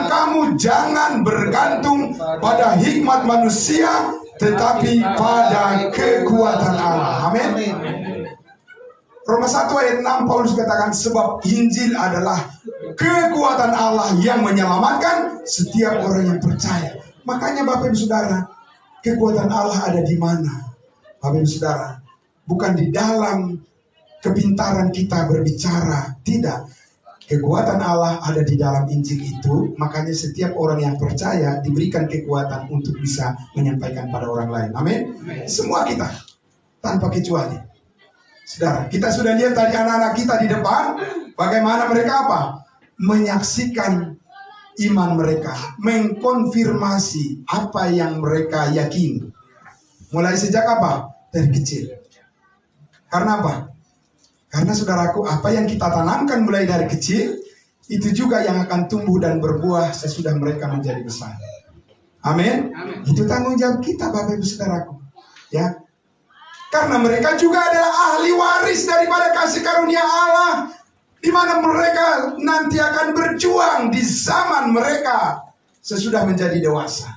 kamu jangan bergantung pada hikmat manusia, tetapi pada kekuatan Allah. Amin. Roma 1 ayat 6 Paulus katakan, sebab Injil adalah kekuatan Allah yang menyelamatkan setiap orang yang percaya. Makanya Bapak Ibu Saudara, kekuatan Allah ada di mana? Bapak Ibu Saudara, bukan di dalam kepintaran kita berbicara, tidak. Kekuatan Allah ada di dalam Injil itu. Makanya setiap orang yang percaya diberikan kekuatan untuk bisa menyampaikan pada orang lain. Amin. Semua kita, tanpa kecuali. Saudara, kita sudah lihat tadi anak-anak kita di depan, bagaimana mereka apa? Menyaksikan iman mereka, mengkonfirmasi apa yang mereka yakini. Mulai sejak apa? Dari kecil. Karena apa? Karena saudaraku, apa yang kita tanamkan mulai dari kecil, itu juga yang akan tumbuh dan berbuah sesudah mereka menjadi besar. Amin. Itu tanggung jawab kita, Bapak Ibu Saudaraku. Ya. Karena mereka juga adalah ahli waris daripada kasih karunia Allah, di mana mereka nanti akan berjuang di zaman mereka sesudah menjadi dewasa.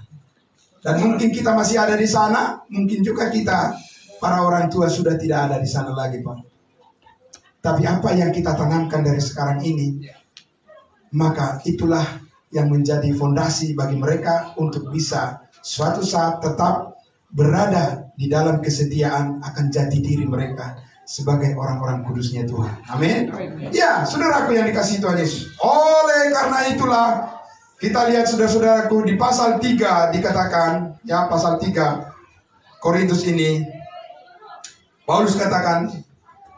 Dan mungkin kita masih ada di sana, mungkin juga kita para orang tua sudah tidak ada di sana lagi, Pak. Tapi apa yang kita tanamkan dari sekarang ini, maka itulah yang menjadi fondasi bagi mereka untuk bisa suatu saat tetap berada di dalam kesetiaan akan jati diri mereka sebagai orang-orang kudusnya Tuhan. Amin. Ya, saudaraku yang dikasihi Tuhan Yesus. Oleh karena itulah kita lihat saudara-saudaraku di pasal 3 dikatakan, ya pasal 3 Korintus ini, Paulus katakan,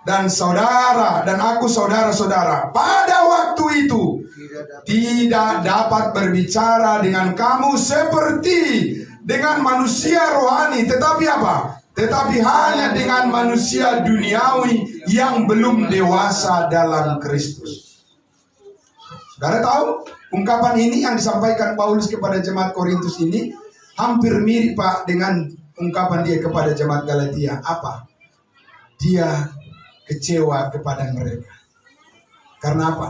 dan saudara dan aku saudara-saudara pada waktu itu tidak dapat berbicara dengan kamu seperti dengan manusia rohani, tetapi apa? Tetapi hanya dengan manusia duniawi yang belum dewasa dalam Kristus. Saudara tahu? Ungkapan ini yang disampaikan Paulus kepada jemaat Korintus ini hampir mirip Pak dengan ungkapan dia kepada jemaat Galatia. Apa? Dia kecewa kepada mereka. Karena apa?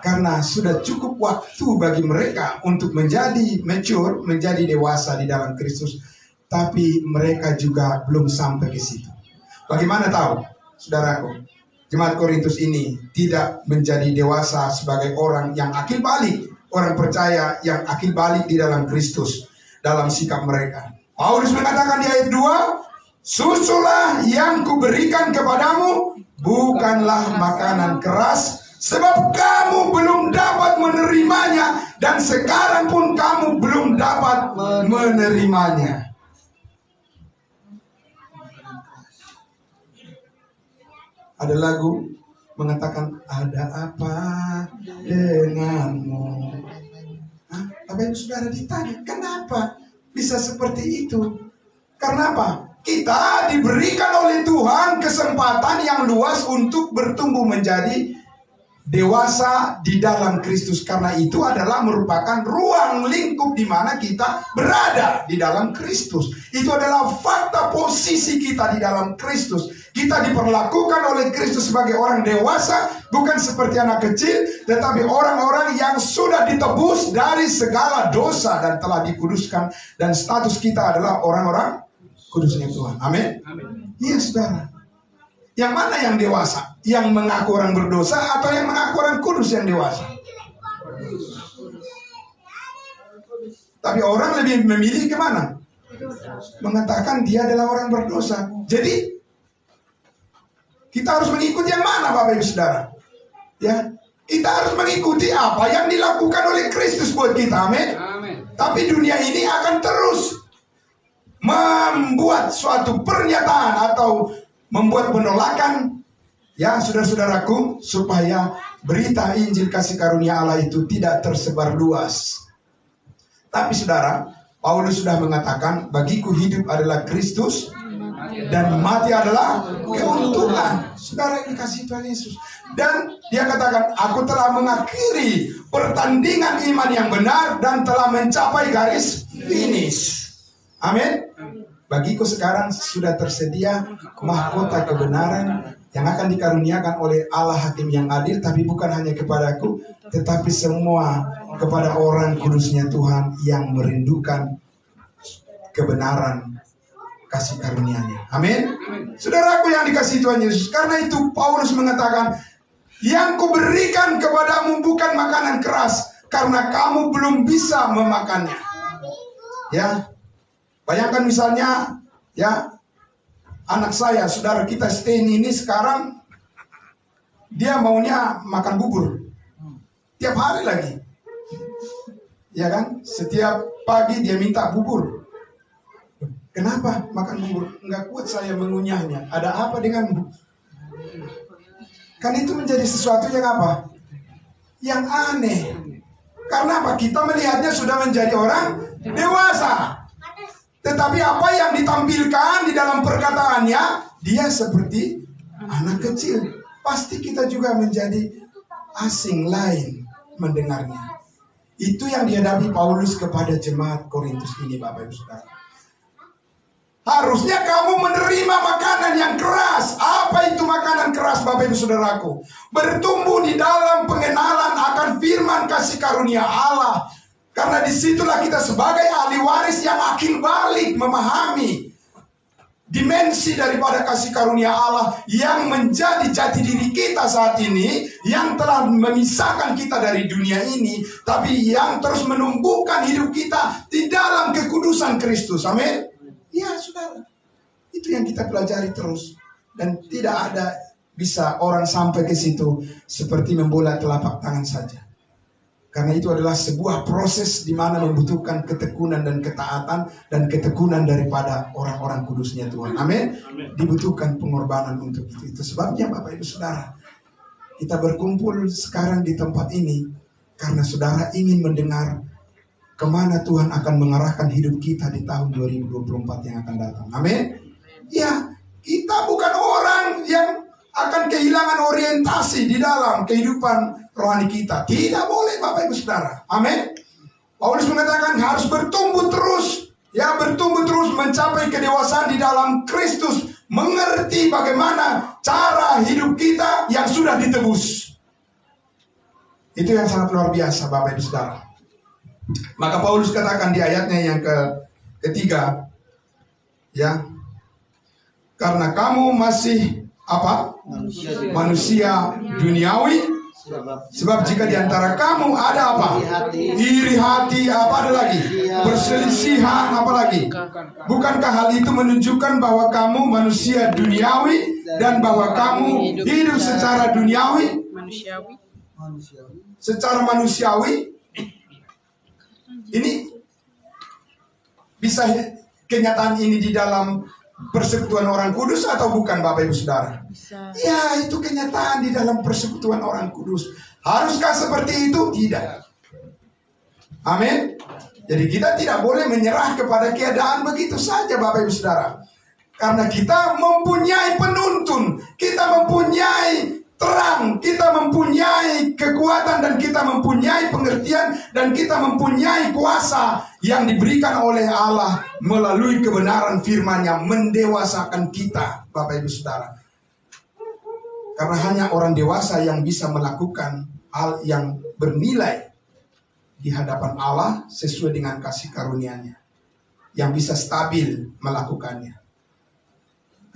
Karena sudah cukup waktu bagi mereka untuk menjadi mature, menjadi dewasa di dalam Kristus, tapi mereka juga belum sampai ke situ. Bagaimana tahu, saudaraku? Jemaat Korintus ini tidak menjadi dewasa sebagai orang yang akil balik, orang percaya yang akil balik di dalam Kristus dalam sikap mereka. Paulus mengatakan di ayat 2, susulah yang kuberikan kepadamu bukanlah makanan keras, sebab kamu belum dapat menerimanya, dan sekarang pun kamu belum dapat menerimanya. Ada lagu mengatakan, ada apa denganmu? Bapak Ibu Saudara ditanya, kenapa bisa seperti itu? Karena apa? Kita diberikan oleh Tuhan kesempatan yang luas untuk bertumbuh menjadi dewasa di dalam Kristus. Karena itu adalah merupakan ruang lingkup di mana kita berada di dalam Kristus. Itu adalah fakta posisi kita di dalam Kristus. Kita diperlakukan oleh Kristus sebagai orang dewasa, bukan seperti anak kecil, tetapi orang-orang yang sudah ditebus dari segala dosa dan telah dikuduskan. Dan status kita adalah orang-orang kudusnya Tuhan. Amin. Iya, saudara. Yang mana yang dewasa? Yang mengaku orang berdosa atau yang mengaku orang kudus yang dewasa? Tapi orang lebih memilih kemana? Mengatakan dia adalah orang berdosa. Jadi kita harus mengikuti yang mana, Bapak Ibu Saudara? Ya, kita harus mengikuti apa yang dilakukan oleh Kristus buat kita. Amin. Tapi dunia ini akan terus membuat suatu pernyataan atau membuat penolakan, ya saudara-saudaraku, supaya berita Injil kasih karunia Allah itu tidak tersebar luas. Tapi saudara, Paulus sudah mengatakan, bagiku hidup adalah Kristus dan mati adalah keuntungan. Saudara, ini kasih Tuhan Yesus. Dan dia katakan, aku telah mengakhiri pertandingan iman yang benar dan telah mencapai garis finish. Amin. Bagiku sekarang sudah tersedia mahkota kebenaran yang akan dikaruniakan oleh Allah Hakim yang adil, tapi bukan hanya kepadaku, tetapi semua kepada orang kudusnya Tuhan yang merindukan kebenaran kasih karunia-Nya. Amin. Saudaraku yang dikasihi Tuhan Yesus, karena itu Paulus mengatakan, yang kuberikan kepadamu bukan makanan keras, karena kamu belum bisa memakannya. Ya. Bayangkan misalnya, ya, anak saya, saudara kita Steny ini sekarang dia maunya makan bubur tiap hari lagi, ya kan? Setiap pagi dia minta bubur. Kenapa makan bubur? Enggak kuat saya mengunyahnya. Ada apa denganmu? Kan itu menjadi sesuatu yang apa? Yang aneh. Karena apa? Kita melihatnya sudah menjadi orang dewasa. Tetapi apa yang ditampilkan di dalam perkataannya, dia seperti anak kecil. Pasti kita juga menjadi asing lain mendengarnya. Itu yang dihadapi Paulus kepada jemaat Korintus ini, Bapak Ibu Saudara. Harusnya kamu menerima makanan yang keras. Apa itu makanan keras, Bapak Ibu Saudaraku? Bertumbuh di dalam pengenalan akan firman kasih karunia Allah. Karena disitulah kita sebagai ahli waris yang akil balik memahami dimensi daripada kasih karunia Allah yang menjadi jati diri kita saat ini, yang telah memisahkan kita dari dunia ini, tapi yang terus menumbuhkan hidup kita di dalam kekudusan Kristus. Amin. Ya, saudara, itu yang kita pelajari terus, dan tidak ada bisa orang sampai ke situ seperti membola telapak tangan saja. Karena itu adalah sebuah proses di mana membutuhkan ketekunan dan ketaatan dan ketekunan daripada orang-orang kudusnya Tuhan. Amin. Dibutuhkan pengorbanan untuk itu. Itu sebabnya Bapak Ibu Saudara, kita berkumpul sekarang di tempat ini karena saudara ingin mendengar kemana Tuhan akan mengarahkan hidup kita di tahun 2024 yang akan datang. Amin. Ya, kita bukan orang yang akan kehilangan orientasi di dalam kehidupan rohani kita. Tidak boleh Bapak Ibu Saudara. Amin. Paulus mengatakan harus bertumbuh terus, ya, bertumbuh terus mencapai kedewasaan di dalam Kristus, mengerti bagaimana cara hidup kita yang sudah ditebus. Itu yang sangat luar biasa Bapak Ibu Saudara. Maka Paulus katakan di ayatnya yang ketiga, ya, karena kamu masih apa? Manusia duniawi. Sebab jika di antara kamu ada apa? Iri hati, apa ada lagi? Perselisihan, apa lagi? Bukankah hal itu menunjukkan bahwa kamu manusia duniawi dan bahwa kamu hidup secara duniawi? Secara manusiawi. Ini bisa kenyataan ini di dalam persekutuan orang kudus atau bukan Bapak Ibu Saudara? Ya, itu kenyataan di dalam persekutuan orang kudus. Haruskah seperti itu? Tidak. Amin. Jadi kita tidak boleh menyerah kepada keadaan begitu saja Bapak Ibu Saudara. Karena kita mempunyai penuntun, kita mempunyai terang, kita mempunyai kekuatan, dan kita mempunyai pengertian, dan kita mempunyai kuasa yang diberikan oleh Allah melalui kebenaran firman-Nya mendewasakan kita Bapak Ibu Saudara. Karena hanya orang dewasa yang bisa melakukan hal yang bernilai di hadapan Allah sesuai dengan kasih karunia-Nya, yang bisa stabil melakukannya.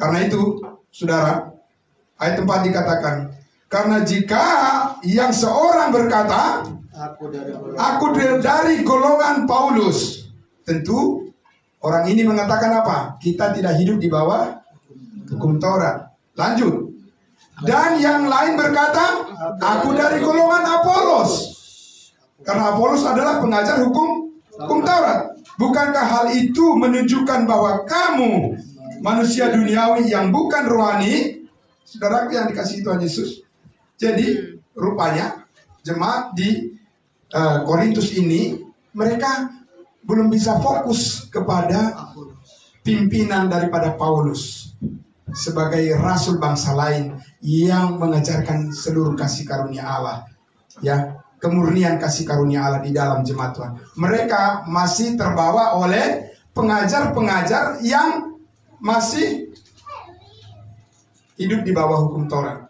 Karena itu Saudara, ayat 4 dikatakan, karena jika yang seorang berkata, aku dari golongan Paulus, tentu orang ini mengatakan apa? Kita tidak hidup di bawah hukum Taurat. Lanjut. Dan yang lain berkata, aku dari golongan Apolos. Karena Apolos adalah pengajar hukum Taurat. Bukankah hal itu menunjukkan bahwa kamu manusia duniawi yang bukan rohani? Saudaraku yang dikasihi Tuhan Yesus. Jadi rupanya jemaat di Korintus ini, mereka belum bisa fokus kepada pimpinan daripada Paulus sebagai rasul bangsa lain yang mengajarkan seluruh kasih karunia Allah, ya, kemurnian kasih karunia Allah di dalam jemaat Tuhan. Mereka masih terbawa oleh pengajar-pengajar yang masih hidup di bawah hukum Taurat.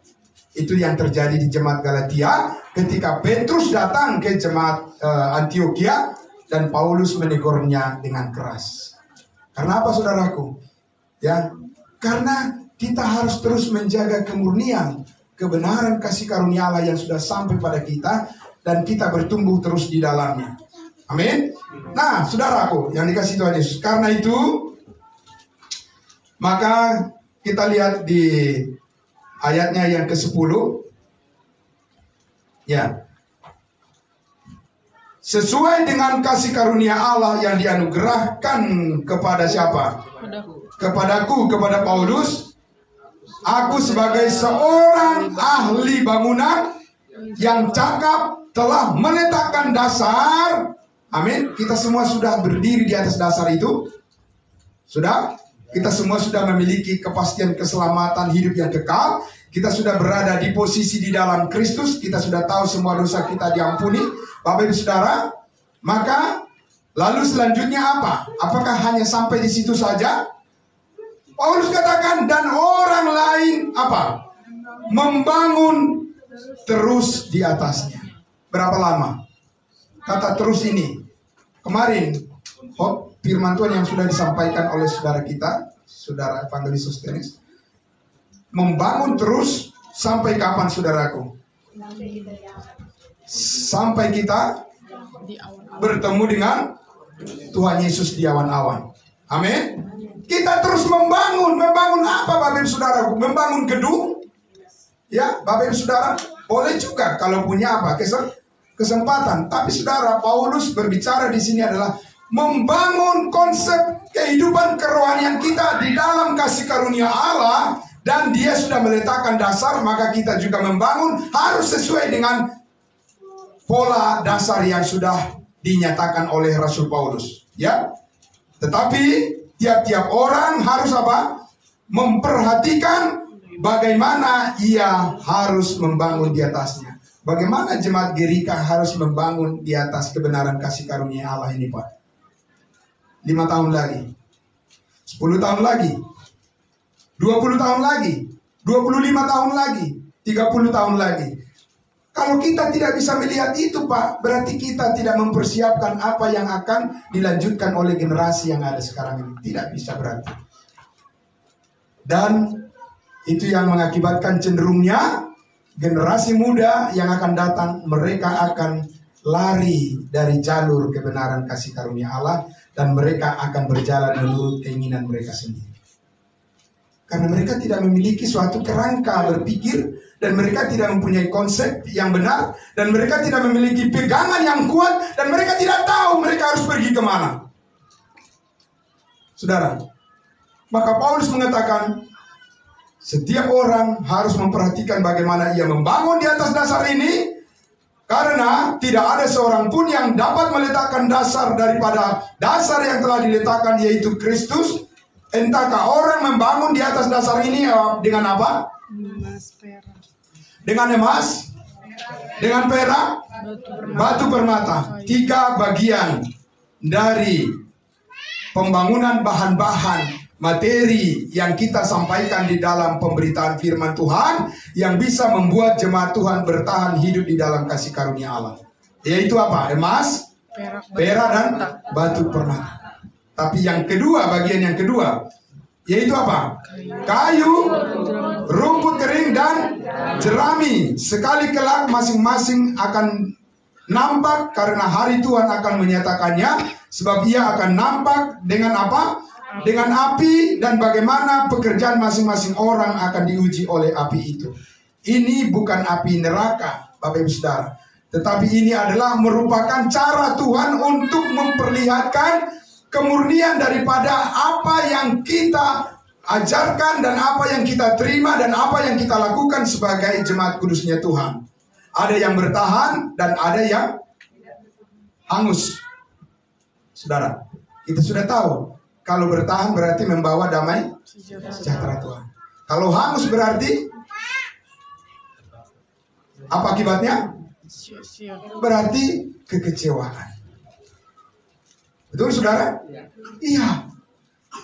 Itu yang terjadi di jemaat Galatia ketika Petrus datang ke jemaat Antioquia dan Paulus menegurnya dengan keras. Karena apa saudaraku? Ya, karena kita harus terus menjaga kemurnian, kebenaran kasih karunia Allah yang sudah sampai pada kita, dan kita bertumbuh terus di dalamnya. Amin. Nah, saudaraku yang dikasihi Tuhan Yesus, karena itu maka kita lihat di ayatnya yang ke-10. Ya. Sesuai dengan kasih karunia Allah yang dianugerahkan kepada siapa? Kepadaku, kepada Paulus. Aku sebagai seorang ahli bangunan yang cakap telah meletakkan dasar. Amin. Kita semua sudah berdiri di atas dasar itu. Sudah? Kita semua sudah memiliki kepastian keselamatan hidup yang kekal. Kita sudah berada di posisi di dalam Kristus. Kita sudah tahu semua dosa kita diampuni. Bapak Ibu Saudara, maka lalu selanjutnya apa? Apakah hanya sampai di situ saja? Paulus katakan, dan orang lain apa? Membangun terus di atasnya. Berapa lama? Kata terus ini. Kemarin, firman Tuhan yang sudah disampaikan oleh saudara kita, saudara Evangelis Sostenes, membangun terus sampai kapan saudaraku? Sampai kita bertemu dengan Tuhan Yesus di awan-awan. Amin. Kita terus membangun apa Bapak Ibu Saudaraku? Membangun gedung. Ya, Bapak Ibu Saudara, boleh juga kalau punya apa? Kesempatan. Tapi saudara, Paulus berbicara di sini adalah membangun konsep kehidupan kerohanian kita di dalam kasih karunia Allah, dan Dia sudah meletakkan dasar, maka kita juga membangun harus sesuai dengan pola dasar yang sudah dinyatakan oleh Rasul Paulus, ya. Tetapi tiap-tiap orang harus apa? Memperhatikan bagaimana ia harus membangun di atasnya. Bagaimana jemaat Gerika harus membangun di atas kebenaran kasih karunia Allah ini, Pak? 5 tahun lagi, 10 tahun lagi, 20 tahun lagi, 25 tahun lagi, 30 tahun lagi. Kalau kita tidak bisa melihat itu, Pak, berarti kita tidak mempersiapkan apa yang akan dilanjutkan oleh generasi yang ada sekarang ini. Tidak bisa berarti. Dan itu yang mengakibatkan cenderungnya generasi muda yang akan datang, mereka akan lari dari jalur kebenaran kasih karunia Allah, dan mereka akan berjalan menurut keinginan mereka sendiri. Karena mereka tidak memiliki suatu kerangka berpikir, dan mereka tidak mempunyai konsep yang benar, dan mereka tidak memiliki pegangan yang kuat, dan mereka tidak tahu mereka harus pergi kemana. Saudara, maka Paulus mengatakan, setiap orang harus memperhatikan bagaimana ia membangun di atas dasar ini, karena tidak ada seorang pun yang dapat meletakkan dasar daripada dasar yang telah diletakkan, yaitu Kristus. Entahkah orang membangun di atas dasar ini dengan apa? Dengan emas, dengan perak, batu permata. 3 bagian dari pembangunan bahan-bahan materi yang kita sampaikan di dalam pemberitaan firman Tuhan yang bisa membuat jemaat Tuhan bertahan hidup di dalam kasih karunia Allah. Yaitu apa? Emas, perak, dan batu permata. Tapi yang kedua, bagian yang kedua, yaitu apa? Kayu, rumput kering, dan jerami. Sekali kelak masing-masing akan nampak, karena hari Tuhan akan menyatakannya, sebab ia akan nampak dengan apa? Dengan api, dan bagaimana pekerjaan masing-masing orang akan diuji oleh api itu. Ini bukan api neraka, Bapak Ibu Saudara, tetapi ini adalah merupakan cara Tuhan untuk memperlihatkan kemurnian daripada apa yang kita ajarkan, dan apa yang kita terima, dan apa yang kita lakukan sebagai jemaat kudusnya Tuhan. Ada yang bertahan dan ada yang hangus. Saudara, kita sudah tahu, kalau bertahan berarti membawa damai sejahtera Tuhan. Kalau hangus berarti apa akibatnya? Berarti kekecewaan. Betul, saudara? Iya.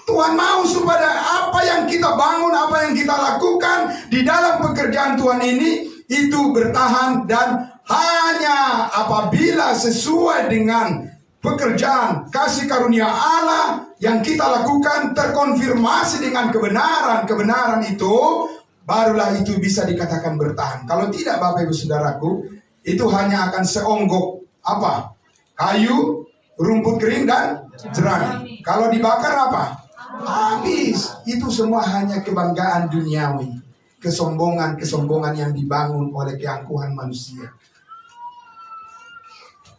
Tuhan mau supaya apa yang kita bangun, apa yang kita lakukan di dalam pekerjaan Tuhan ini, itu bertahan, dan hanya apabila sesuai dengan pekerjaan kasih karunia Allah yang kita lakukan, terkonfirmasi dengan kebenaran itu, barulah itu bisa dikatakan bertahan. Kalau tidak, Bapak Ibu Saudaraku, itu hanya akan seonggok apa? Kayu, rumput kering, dan jerami. Kalau dibakar apa? Habis. Itu semua hanya kebanggaan duniawi, kesombongan yang dibangun oleh keangkuhan manusia.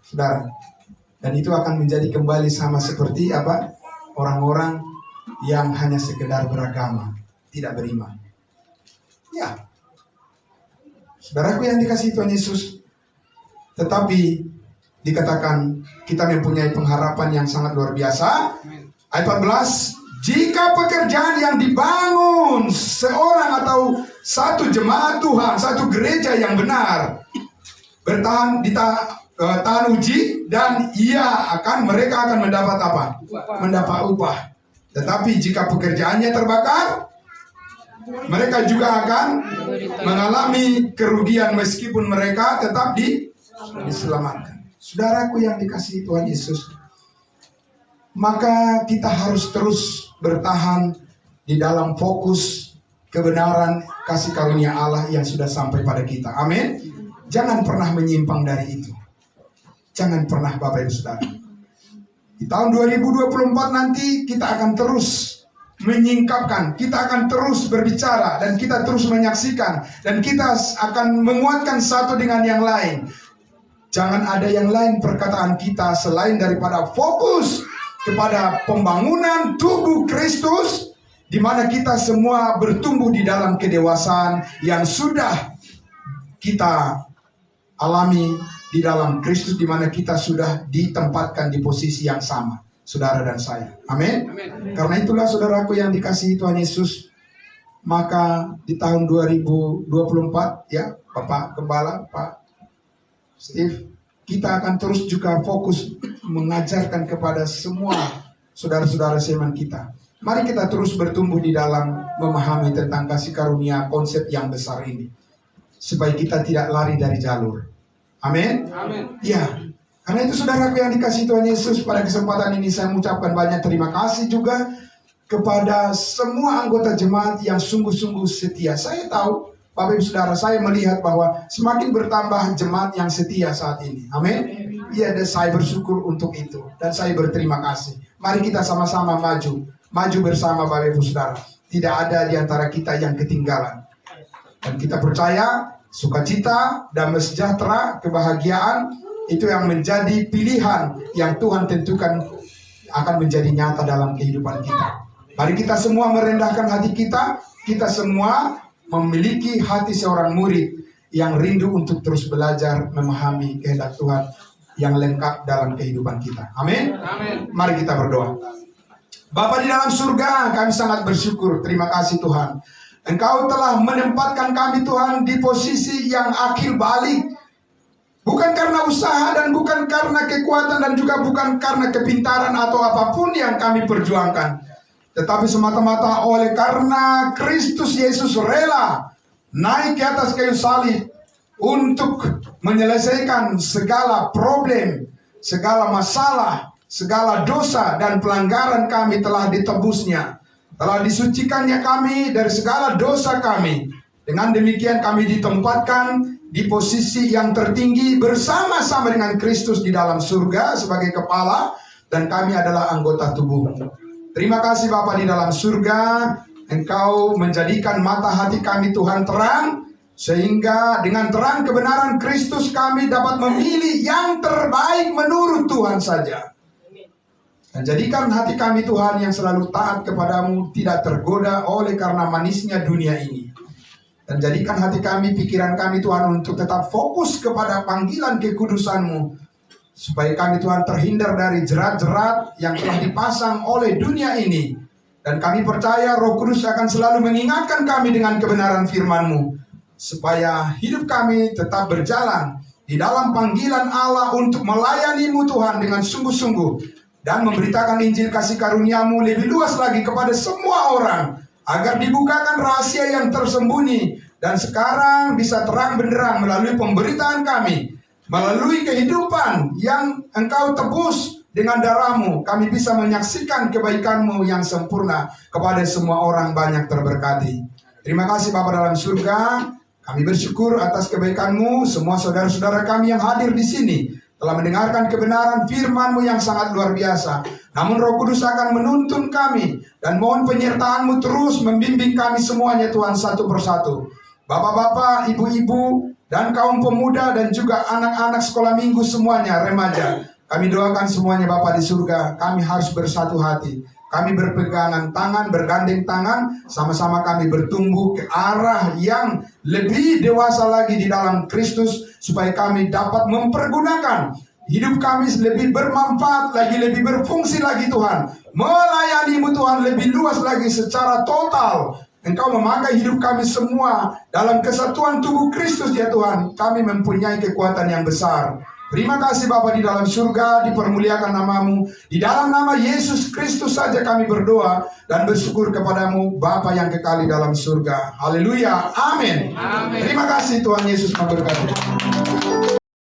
Saudara, dan itu akan menjadi kembali sama seperti apa? Orang-orang yang hanya sekedar beragama, tidak beriman. Ya, saudaraku yang dikasihi Tuhan Yesus, tetapi dikatakan kita mempunyai pengharapan yang sangat luar biasa. Ayat 14, jika pekerjaan yang dibangun seorang atau satu jemaat Tuhan, satu gereja yang benar, bertahan di tahan uji, dan mereka akan mendapat apa? Mendapat upah. Tetapi jika pekerjaannya terbakar, mereka juga akan mengalami kerugian meskipun mereka tetap diselamatkan. Saudaraku yang dikasihi Tuhan Yesus, maka kita harus terus bertahan di dalam fokus kebenaran kasih karunia Allah yang sudah sampai pada kita. Amin. Jangan pernah menyimpang dari itu. Jangan pernah, Bapak Ibu Saudara. Di tahun 2024 nanti kita akan terus menyingkapkan, kita akan terus berbicara, dan kita terus menyaksikan, dan kita akan menguatkan satu dengan yang lain. Jangan ada yang lain perkataan kita selain daripada fokus kepada pembangunan tubuh Kristus, di mana kita semua bertumbuh di dalam kedewasaan yang sudah kita alami di dalam Kristus, di mana kita sudah ditempatkan di posisi yang sama, saudara dan saya. Amin. Karena itulah, saudaraku yang dikasihi Tuhan Yesus, maka di tahun 2024 ya Bapak Gembala, Pak Steve, kita akan terus juga fokus mengajarkan kepada semua saudara-saudara seiman kita. Mari kita terus bertumbuh di dalam memahami tentang kasih karunia konsep yang besar ini, supaya kita tidak lari dari jalur. Amin.
Amin.
Ya, karena itu saudaraku yang dikasihi Tuhan Yesus, pada kesempatan ini saya mengucapkan banyak terima kasih juga kepada semua anggota jemaat yang sungguh-sungguh setia. Saya tahu, Bapak Ibu Saudara, saya melihat bahwa semakin bertambah jemaat yang setia saat ini. Amin. Iya, dan saya bersyukur untuk itu. Dan saya berterima kasih. Mari kita sama-sama maju bersama Bapak Ibu Saudara. Tidak ada di antara kita yang ketinggalan. Dan kita percaya sukacita, damai sejahtera, kebahagiaan itu yang menjadi pilihan yang Tuhan tentukan akan menjadi nyata dalam kehidupan kita. Mari kita semua merendahkan hati kita. Kita semua memiliki hati seorang murid yang rindu untuk terus belajar memahami kehendak Tuhan yang lengkap dalam kehidupan kita. Amin.
Amin.
Mari kita berdoa. Bapa di dalam surga, kami sangat bersyukur. Terima kasih Tuhan. Engkau telah menempatkan kami Tuhan di posisi yang akil balik. Bukan karena usaha dan bukan karena kekuatan dan juga bukan karena kepintaran atau apapun yang kami perjuangkan. Tetapi semata-mata oleh karena Kristus Yesus rela naik ke atas kayu salib untuk menyelesaikan segala problem, segala masalah, segala dosa dan pelanggaran kami telah ditebusnya. Telah disucikannya kami dari segala dosa kami. Dengan demikian kami ditempatkan di posisi yang tertinggi bersama-sama dengan Kristus di dalam surga sebagai kepala, dan kami adalah anggota tubuh. Terima kasih Bapa di dalam surga, Engkau menjadikan mata hati kami Tuhan terang, sehingga dengan terang kebenaran Kristus kami dapat memilih yang terbaik menurut Tuhan saja. Dan jadikan hati kami Tuhan yang selalu taat kepadamu, tidak tergoda oleh karena manisnya dunia ini. Dan jadikan hati kami, pikiran kami Tuhan untuk tetap fokus kepada panggilan kekudusan-Mu, supaya kami Tuhan terhindar dari jerat-jerat yang telah dipasang oleh dunia ini. Dan kami percaya Roh Kudus akan selalu mengingatkan kami dengan kebenaran firman-Mu, supaya hidup kami tetap berjalan di dalam panggilan Allah untuk melayani-Mu Tuhan dengan sungguh-sungguh, dan memberitakan Injil kasih karunia-Mu lebih luas lagi kepada semua orang, agar dibukakan rahasia yang tersembunyi dan sekarang bisa terang benderang melalui pemberitaan kami, melalui kehidupan yang Engkau tebus dengan darah-Mu. Kami bisa menyaksikan kebaikan-Mu yang sempurna kepada semua orang, banyak terberkati. Terima kasih Bapa dalam surga. Kami bersyukur atas kebaikan-Mu. Semua saudara-saudara kami yang hadir di sini telah mendengarkan kebenaran firman-Mu yang sangat luar biasa. Namun Roh Kudus akan menuntun kami, dan mohon penyertaan-Mu terus membimbing kami semuanya Tuhan, satu persatu. Bapak-bapak, ibu-ibu, dan kaum pemuda, dan juga anak-anak sekolah minggu semuanya, remaja. Kami doakan semuanya Bapa di surga, kami harus bersatu hati. Kami berpegangan tangan, bergandeng tangan, sama-sama kami bertumbuh ke arah yang lebih dewasa lagi di dalam Kristus, supaya kami dapat mempergunakan hidup kami lebih bermanfaat lagi, lebih berfungsi lagi Tuhan. Melayani-Mu Tuhan lebih luas lagi secara total. Engkau memakai hidup kami semua dalam kesatuan tubuh Kristus ya Tuhan. Kami mempunyai kekuatan yang besar. Terima kasih Bapa di dalam surga, dipermuliakan nama-Mu. Di dalam nama Yesus Kristus saja kami berdoa dan bersyukur kepadamu Bapa yang kekal di dalam surga. Haleluya. Amin. Terima kasih Tuhan Yesus memberkati.